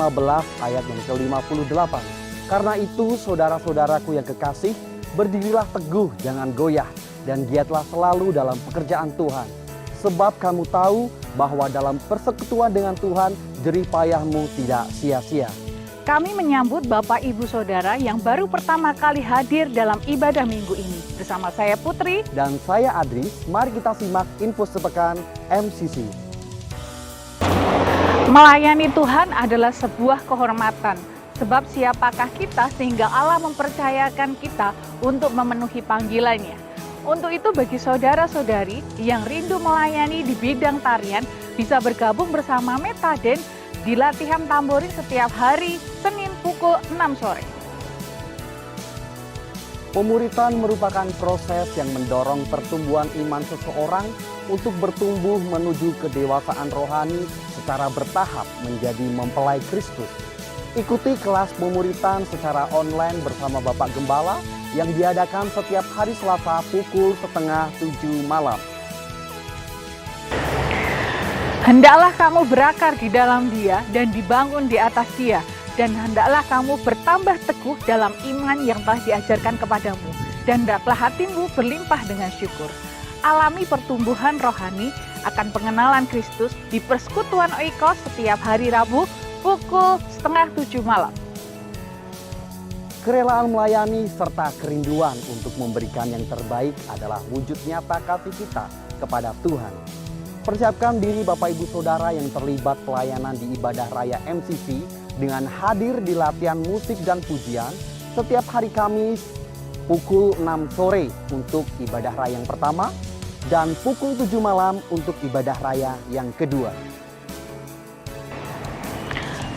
ayat yang ke-58. Karena itu saudara-saudaraku yang kekasih, berdirilah teguh, jangan goyah, dan giatlah selalu dalam pekerjaan Tuhan. Sebab kamu tahu bahwa dalam persekutuan dengan Tuhan, jerih payahmu tidak sia-sia. Kami menyambut Bapak Ibu Saudara yang baru pertama kali hadir dalam ibadah minggu ini. Bersama saya Putri Dan saya Adris, mari kita simak info sepekan MCC. Melayani Tuhan adalah sebuah kehormatan, sebab siapakah kita sehingga Allah mempercayakan kita untuk memenuhi panggilannya. Untuk itu bagi saudara-saudari yang rindu melayani di bidang tarian, bisa bergabung bersama Metaden di latihan tamborin setiap hari Senin pukul 6 sore. Pemuritan merupakan proses yang mendorong pertumbuhan iman seseorang untuk bertumbuh menuju kedewasaan rohani secara bertahap menjadi mempelai Kristus. Ikuti kelas pemuritan secara online bersama Bapak Gembala yang diadakan setiap hari Selasa pukul 6:30 malam. Hendaklah kamu berakar di dalam Dia dan dibangun di atas Dia. Dan hendaklah kamu bertambah teguh dalam iman yang telah diajarkan kepadamu. Dan hendaklah hatimu berlimpah dengan syukur. Alami pertumbuhan rohani akan pengenalan Kristus di Persekutuan Oikos setiap hari Rabu pukul 6:30 malam. Kerelaan melayani serta kerinduan untuk memberikan yang terbaik adalah wujud nyata kasih kita kepada Tuhan. Persiapkan diri Bapak Ibu Saudara yang terlibat pelayanan di ibadah raya MCC dengan hadir di latihan musik dan pujian setiap hari Kamis pukul 6 sore untuk ibadah raya yang pertama dan pukul 7 malam untuk ibadah raya yang kedua.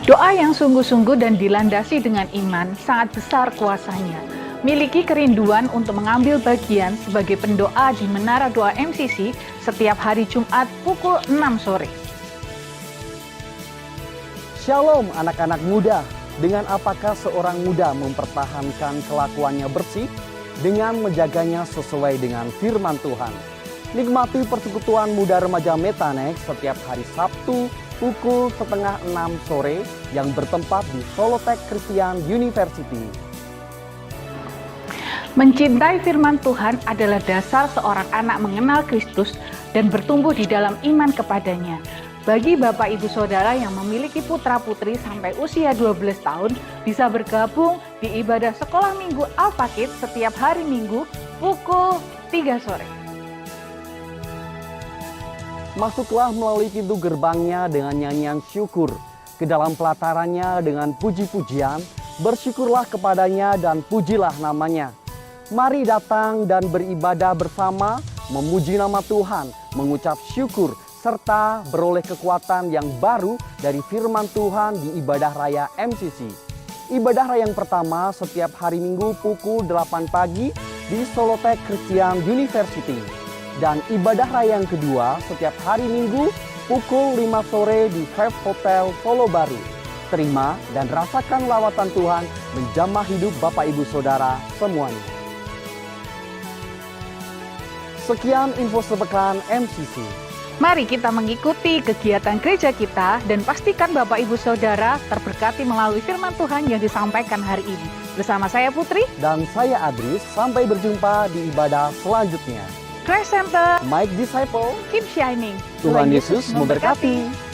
Doa yang sungguh-sungguh dan dilandasi dengan iman sangat besar kuasanya. Miliki kerinduan untuk mengambil bagian sebagai pendoa di Menara Doa MCC setiap hari Jumat pukul 6 sore. Shalom anak-anak muda. Dengan apakah seorang muda mempertahankan kelakuannya bersih dengan menjaganya sesuai dengan firman Tuhan? Nikmati persekutuan muda remaja Metanex setiap hari Sabtu pukul 5:30 sore yang bertempat di Solotech Christian University. Mencintai firman Tuhan adalah dasar seorang anak mengenal Kristus dan bertumbuh di dalam iman kepadanya. Bagi Bapak Ibu Saudara yang memiliki putra-putri sampai usia 12 tahun, bisa bergabung di ibadah sekolah minggu Al-Fakid setiap hari Minggu pukul 3 sore. Masuklah melalui pintu gerbangnya dengan nyanyian syukur, ke dalam pelatarannya dengan puji-pujian, bersyukurlah kepadanya dan pujilah namanya. Mari datang dan beribadah bersama, memuji nama Tuhan, mengucap syukur, serta beroleh kekuatan yang baru dari firman Tuhan di ibadah raya MCC. Ibadah raya yang pertama setiap hari Minggu pukul 8 pagi di Solotech Christian University. Dan ibadah raya yang kedua setiap hari Minggu pukul 5 sore di Five Hotel Solo Baru. Terima dan rasakan lawatan Tuhan menjamah hidup Bapak Ibu Saudara semuanya. Sekian info sepekan MCC. Mari kita mengikuti kegiatan gereja kita dan pastikan Bapak Ibu Saudara terberkati melalui firman Tuhan yang disampaikan hari ini. Bersama saya Putri Dan saya Adris, sampai berjumpa di ibadah selanjutnya. Christ Center, Mike Disciple, keep shining. Tuhan Yesus memberkati.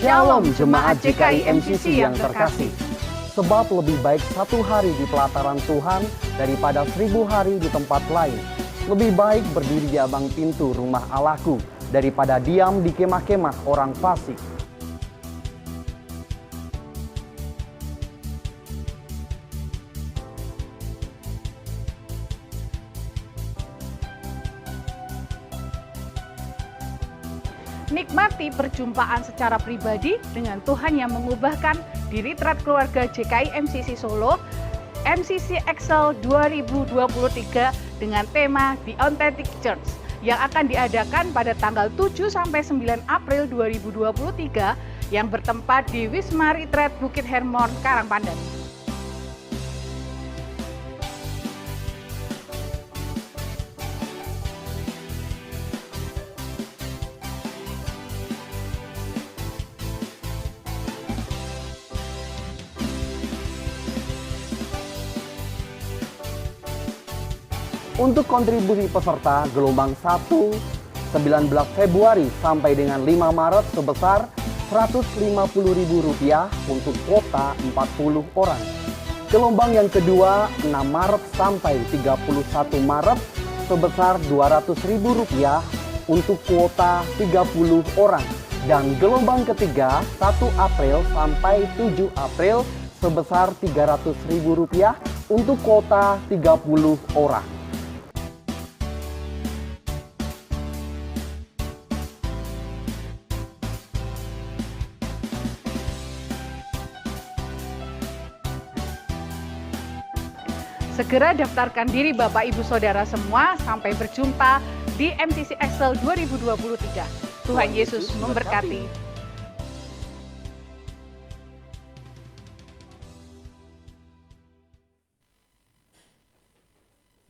Shalom jemaat JKI MCC yang terkasih. Sebab lebih baik 1 hari di pelataran Tuhan daripada 1000 hari di tempat lain. Lebih baik berdiri di ambang pintu rumah Allahku daripada diam di kemah-kemah orang fasik. Nikmati perjumpaan secara pribadi dengan Tuhan yang mengubahkan di Retreat Keluarga JKI MCC Solo, MCC Excel 2023 dengan tema The Authentic Church yang akan diadakan pada tanggal 7 sampai 9 April 2023 yang bertempat di Wisma Retreat Bukit Hermon, Karangpandan. Untuk kontribusi peserta gelombang 1, 19 Februari sampai dengan 5 Maret sebesar Rp150.000 untuk kuota 40 orang. Gelombang yang kedua 6 Maret sampai 31 Maret sebesar Rp200.000 untuk kuota 30 orang. Dan gelombang ketiga 1 April sampai 7 April sebesar Rp300.000 untuk kuota 30 orang. Segera daftarkan diri Bapak Ibu Saudara semua. Sampai berjumpa di MCC Excel 2023. Tuhan Yesus memberkati.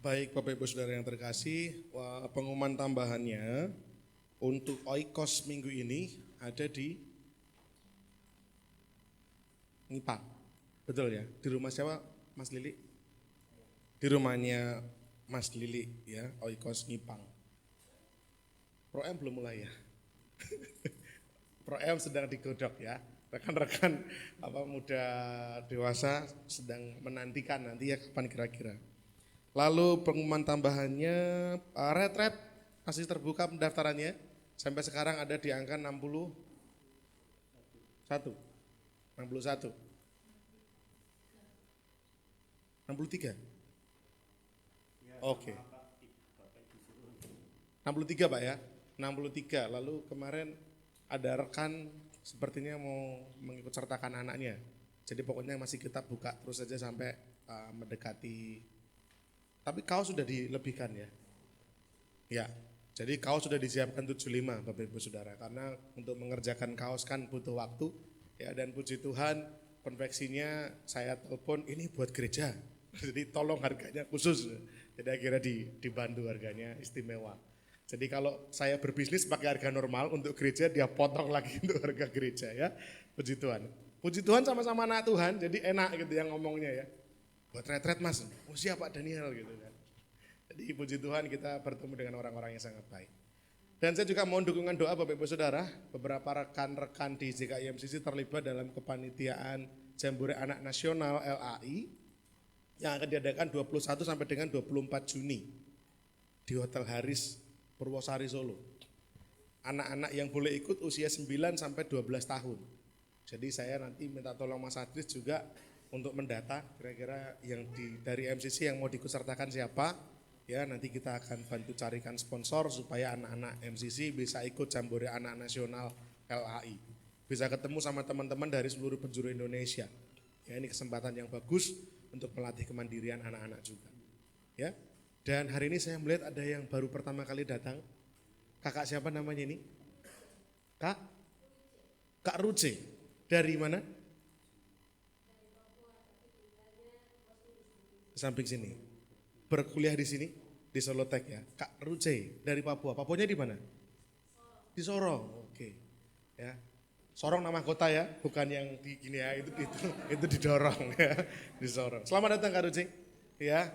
Baik Bapak Ibu Saudara yang terkasih, pengumuman tambahannya untuk Oikos minggu ini ada di Ngipang. Betul ya? Di rumah siapa Mas Lili? Di rumahnya Mas Lili ya, Oikos Ngipang. Pro-M belum mulai ya? Pro-M sedang digodok ya. Rekan-rekan muda dewasa sedang menantikan nanti ya kapan kira-kira. Lalu pengumuman tambahannya, retret masih terbuka pendaftarannya. Sampai sekarang ada di angka 61. 63. 63? Oke. 63 Pak ya, 63. Lalu kemarin ada rekan sepertinya mau mengikut sertakan anaknya. Jadi pokoknya masih kita buka terus saja sampai mendekati. Tapi kaos sudah dilebihkan ya. Ya, jadi kaos sudah disiapkan 75 Bapak Ibu Saudara. Karena untuk mengerjakan kaos kan butuh waktu. Ya, dan puji Tuhan konveksinya saya telepon ini buat gereja. Jadi tolong harganya khusus. Jadi akhirnya dibantu harganya istimewa. Jadi kalau saya berbisnis pakai harga normal untuk gereja dia potong lagi untuk harga gereja ya. Puji Tuhan. Puji Tuhan sama-sama anak Tuhan jadi enak gitu yang ngomongnya ya. Buat retret Mas, oh siap Pak Daniel gitu kan. Jadi puji Tuhan kita bertemu dengan orang-orang yang sangat baik. Dan saya juga mohon dukungan doa Bapak Ibu Saudara, beberapa rekan-rekan di JKI MCC terlibat dalam kepanitiaan Jambore Anak Nasional LAI yang akan diadakan 21 sampai dengan 24 Juni di Hotel Haris Purwosari Solo. Anak-anak yang boleh ikut usia 9 sampai 12 tahun. Jadi saya nanti minta tolong Mas Adris juga untuk mendata kira-kira yang dari MCC yang mau diikutsertakan siapa, ya nanti kita akan bantu carikan sponsor supaya anak-anak MCC bisa ikut Jambore Anak Nasional LAI, bisa ketemu sama teman-teman dari seluruh penjuru Indonesia. Ya ini kesempatan yang bagus untuk melatih kemandirian anak-anak juga. Ya, dan hari ini saya melihat ada yang baru pertama kali datang. Kakak siapa namanya ini? Kak Ruce. Dari mana? Samping sini, berkuliah di sini di Solotek ya, Kak Ruce dari Papua. Papuanya di mana? Di Sorong, oke. Ya, Sorong nama kota ya, bukan yang di gini ya, itu didorong ya di Sorong. Selamat datang Kak Ruce. Ya,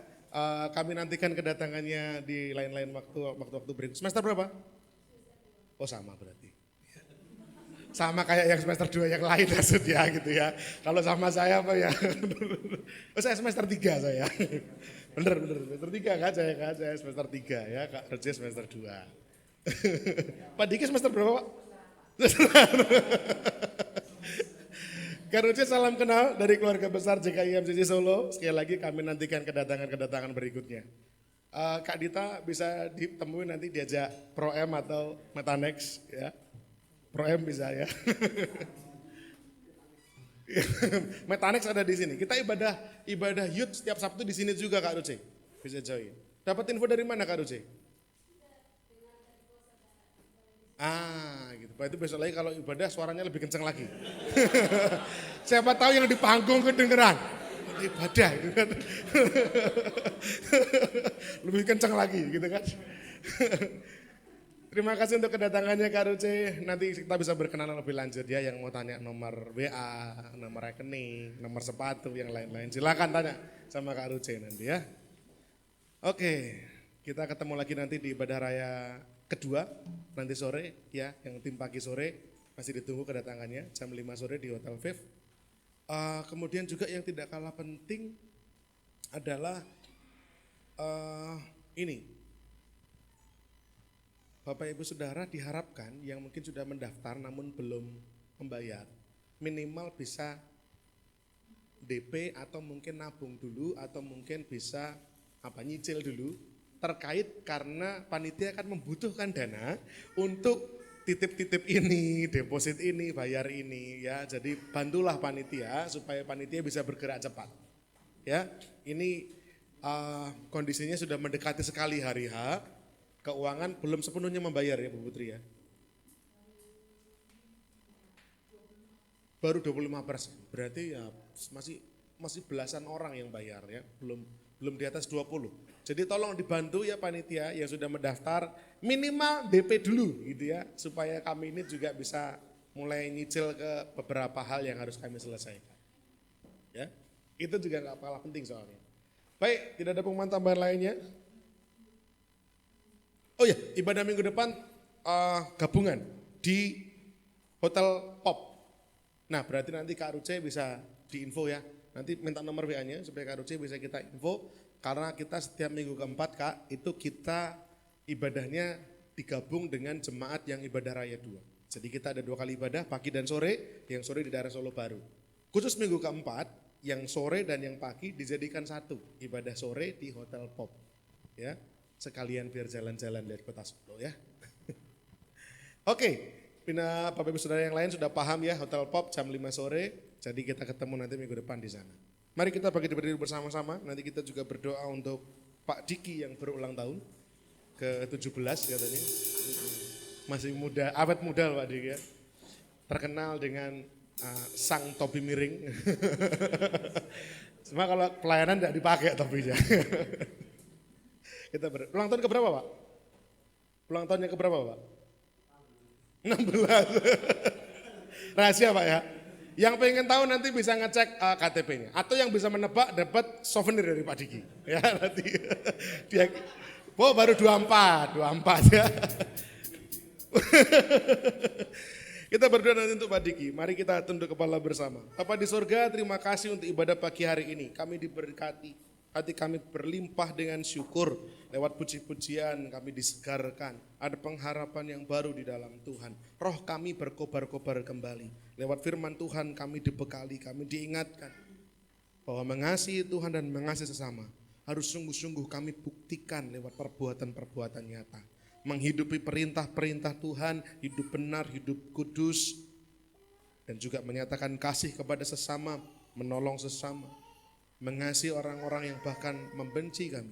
kami nantikan kedatangannya di lain-lain waktu berikut. Semester berapa? Oh sama berarti. Sama kayak yang semester 2 yang lain maksudnya gitu ya. Kalau sama saya apa ya? Oh saya semester 3 saya. Bener semester 3 kan saya semester 3 ya, Kak Roje semester 2. Pak Diki semester berapa Pak? Kak Roje salam kenal dari keluarga besar JKI MCC Solo. Sekali lagi kami nantikan kedatangan berikutnya. Kak Dita bisa ditemui nanti diajak Pro-M atau Metanex ya. Pro-M bisa ya. Metanex ada di sini. Kita ibadah youth setiap Sabtu di sini juga Kak Ruce. Bisa join. Dapat info dari mana Kak Ruce? Gitu. Pak itu besok lagi kalau ibadah suaranya lebih kencang lagi. Siapa tahu yang di panggung kedengeran. Ibadah gitu kan. Lebih kencang lagi gitu kan. Terima kasih untuk kedatangannya Kak Ruce. Nanti kita bisa berkenalan lebih lanjut ya. Yang mau tanya nomor WA, nomor rekening, nomor sepatu, yang lain-lain. Silakan tanya sama Kak Ruce nanti ya. Oke, kita ketemu lagi nanti di ibadah raya kedua nanti sore ya. Yang tim pagi sore masih ditunggu kedatangannya jam 5 sore di Hotel Viv. Kemudian juga yang tidak kalah penting adalah ini. Bapak Ibu Saudara diharapkan yang mungkin sudah mendaftar namun belum membayar, minimal bisa DP atau mungkin nabung dulu atau mungkin bisa nyicil dulu terkait karena panitia akan membutuhkan dana untuk titip-titip ini, deposit ini, bayar ini ya. Jadi bantulah panitia supaya panitia bisa bergerak cepat. Ya, ini kondisinya sudah mendekati sekali hari H, keuangan belum sepenuhnya membayar ya Bu Putri ya. Baru 25%, berarti ya masih belasan orang yang bayar ya, belum di atas 20. Jadi tolong dibantu ya panitia yang sudah mendaftar, minimal DP dulu gitu ya, supaya kami ini juga bisa mulai nyicil ke beberapa hal yang harus kami selesaikan. Ya, itu juga nggak kalah penting soalnya. Baik, tidak ada pengumuman tambahan lainnya. Oh ya, ibadah minggu depan gabungan di Hotel Pop. Nah berarti nanti Kak Ruce bisa diinfo ya, nanti minta nomor WA-nya supaya Kak Ruce bisa kita info, karena kita setiap minggu keempat Kak, itu kita ibadahnya digabung dengan jemaat yang ibadah raya 2. Jadi kita ada 2 kali ibadah, pagi dan sore, yang sore di daerah Solo Baru. Khusus minggu keempat, yang sore dan yang pagi dijadikan satu, ibadah sore di Hotel Pop. Ya, sekalian biar jalan-jalan lihat kota Solo ya. Oke. Bapak Ibu Saudara yang lain sudah paham ya, Hotel Pop jam 5 sore, jadi kita ketemu nanti minggu depan di sana. Mari kita berdiri bersama-sama, nanti kita juga berdoa untuk Pak Diki yang berulang tahun, ke-17 katanya. Masih muda, awet muda Pak Diki ya. Terkenal dengan sang topi miring. Cuma kalau pelayanan tidak dipakai topinya. Kita ulang tahun keberapa Pak? Ulang tahunnya keberapa Pak? 16. Rahasia Pak ya. Yang pengen tahu nanti bisa ngecek KTP-nya. Atau yang bisa menebak dapat souvenir dari Pak Diki. Ya nanti. Dia, baru 24 ya. Kita berdoa nanti untuk Pak Diki. Mari kita tunduk kepala bersama. Bapa di surga, terima kasih untuk ibadah pagi hari ini. Kami diberkati. Hati kami berlimpah dengan syukur, lewat puji-pujian kami disegarkan, ada pengharapan yang baru di dalam Tuhan. Roh kami berkobar-kobar kembali, lewat firman Tuhan kami dibekali, kami diingatkan bahwa mengasihi Tuhan dan mengasihi sesama harus sungguh-sungguh kami buktikan lewat perbuatan-perbuatan nyata. Menghidupi perintah-perintah Tuhan, hidup benar, hidup kudus, dan juga menyatakan kasih kepada sesama, menolong sesama. Mengasihi orang-orang yang bahkan membenci kami.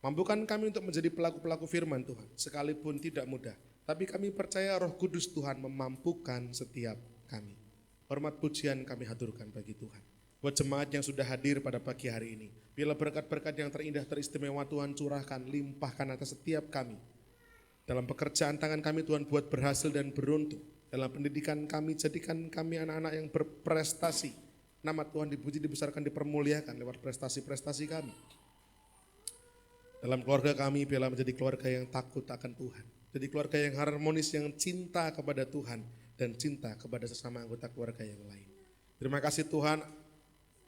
Mampukan kami untuk menjadi pelaku-pelaku firman Tuhan, sekalipun tidak mudah. Tapi kami percaya Roh Kudus Tuhan memampukan setiap kami. Hormat pujian kami haturkan bagi Tuhan. Buat jemaat yang sudah hadir pada pagi hari ini, bila berkat-berkat yang terindah teristimewa Tuhan curahkan, limpahkan atas setiap kami. Dalam pekerjaan tangan kami Tuhan buat berhasil dan beruntung. Dalam pendidikan kami, jadikan kami anak-anak yang berprestasi. Nama Tuhan dipuji, dibesarkan, dipermuliakan lewat prestasi-prestasi kami. Dalam keluarga kami, biarlah menjadi keluarga yang takut akan Tuhan. Jadi keluarga yang harmonis, yang cinta kepada Tuhan dan cinta kepada sesama anggota keluarga yang lain. Terima kasih Tuhan,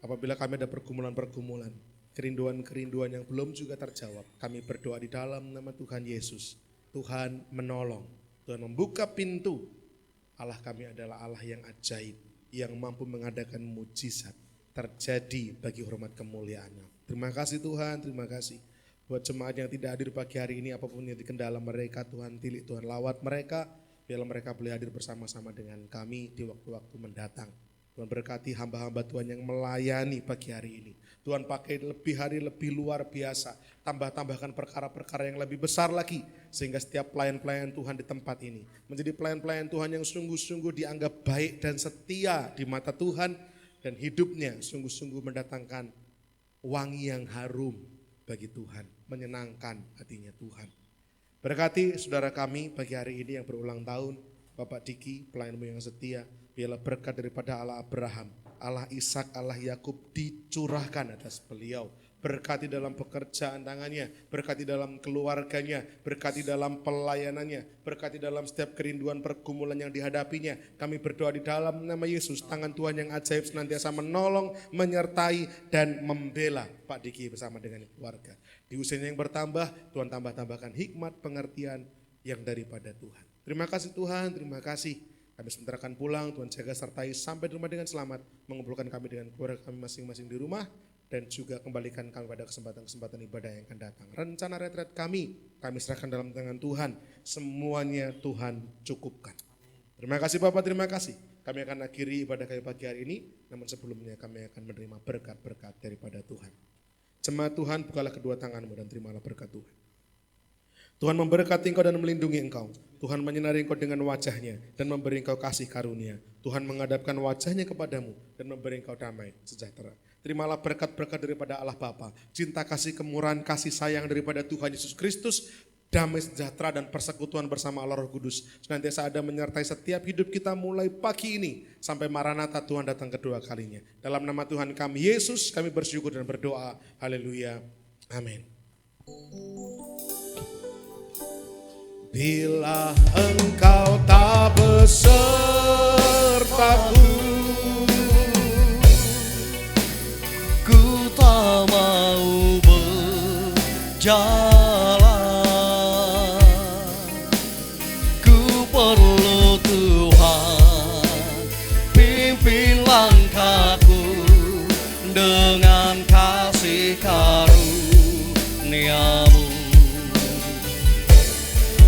apabila kami ada pergumulan-pergumulan, kerinduan-kerinduan yang belum juga terjawab. Kami berdoa di dalam nama Tuhan Yesus. Tuhan menolong, Tuhan membuka pintu. Allah kami adalah Allah yang ajaib, yang mampu mengadakan mujizat terjadi bagi hormat kemuliaan-Nya. Terima kasih Tuhan, terima kasih. Buat jemaat yang tidak hadir pagi hari ini, apapun yang dikendala mereka, Tuhan tilik, Tuhan lawat mereka, biarlah mereka boleh hadir bersama-sama dengan kami di waktu-waktu mendatang. Tuhan berkati hamba-hamba Tuhan yang melayani pagi hari ini. Tuhan pakai lebih hari lebih luar biasa, tambahkan perkara-perkara yang lebih besar lagi, sehingga setiap pelayan-pelayan Tuhan di tempat ini menjadi pelayan-pelayan Tuhan yang sungguh-sungguh dianggap baik dan setia di mata Tuhan, dan hidupnya sungguh-sungguh mendatangkan wangi yang harum bagi Tuhan, menyenangkan hatinya Tuhan. Berkati saudara kami pagi hari ini yang berulang tahun, Bapak Diki, pelayanmu yang setia, biarlah berkat daripada Allah Abraham, Allah Ishak, Allah Yakub dicurahkan atas beliau. Berkati dalam pekerjaan tangannya, berkati dalam keluarganya, berkati dalam pelayanannya, berkati dalam setiap kerinduan pergumulan yang dihadapinya. Kami berdoa di dalam nama Yesus, tangan Tuhan yang ajaib senantiasa menolong, menyertai, dan membela Pak Diki bersama dengan keluarga. Di usianya yang bertambah, Tuhan tambahkan hikmat, pengertian yang daripada Tuhan. Terima kasih Tuhan, terima kasih. Kami sebentar akan pulang, Tuhan jaga sertai sampai di rumah dengan selamat, mengumpulkan kami dengan keluarga kami masing-masing di rumah, dan juga kembalikan kami pada kesempatan-kesempatan ibadah yang akan datang. Rencana retret kami serahkan dalam tangan Tuhan, semuanya Tuhan cukupkan. Terima kasih Bapak, terima kasih. Kami akan akhiri ibadah kami pagi hari ini, namun sebelumnya kami akan menerima berkat-berkat daripada Tuhan. Jemaat Tuhan, bukalah kedua tanganmu dan terimalah berkat Tuhan. Tuhan memberkati engkau dan melindungi engkau. Tuhan menyinari engkau dengan wajahnya dan memberi engkau kasih karunia. Tuhan menghadapkan wajahnya kepadamu dan memberi engkau damai sejahtera. Terimalah berkat-berkat daripada Allah Bapa, cinta kasih kemurahan kasih sayang daripada Tuhan Yesus Kristus, damai sejahtera dan persekutuan bersama Allah Roh Kudus senantiasa ada menyertai setiap hidup kita mulai pagi ini sampai Maranatha Tuhan datang kedua kalinya. Dalam nama Tuhan kami Yesus kami bersyukur dan berdoa. Haleluya. Amin. Bila engkau tak besertaku, ku tak mau berjalan. Ku perlu Tuhan pimpin langkahku dengan kasih karunia-Mu.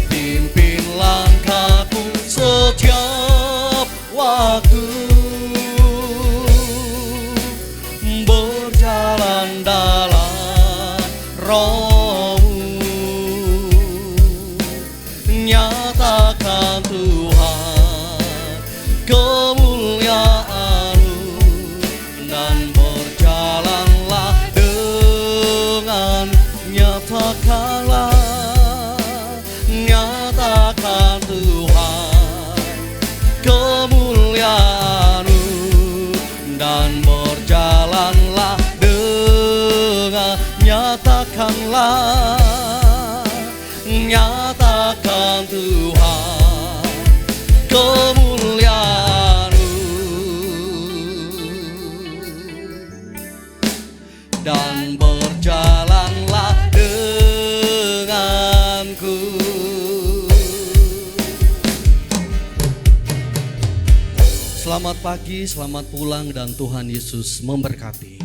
Pimpin langkahku setiap waktu, berjalan dalam Roh-Mu. Nyatakan Tuhan kemuliaan-Mu dan berjalanlah dengan nyatakanlah. Nyatakan Tuhan kemuliaan-Mu dan berjalanlah dengan nyatakanlah. Nyatakan Tuhan kemuliaan-Mu dan berjalanlah denganku. Selamat pagi, selamat pulang dan Tuhan Yesus memberkati.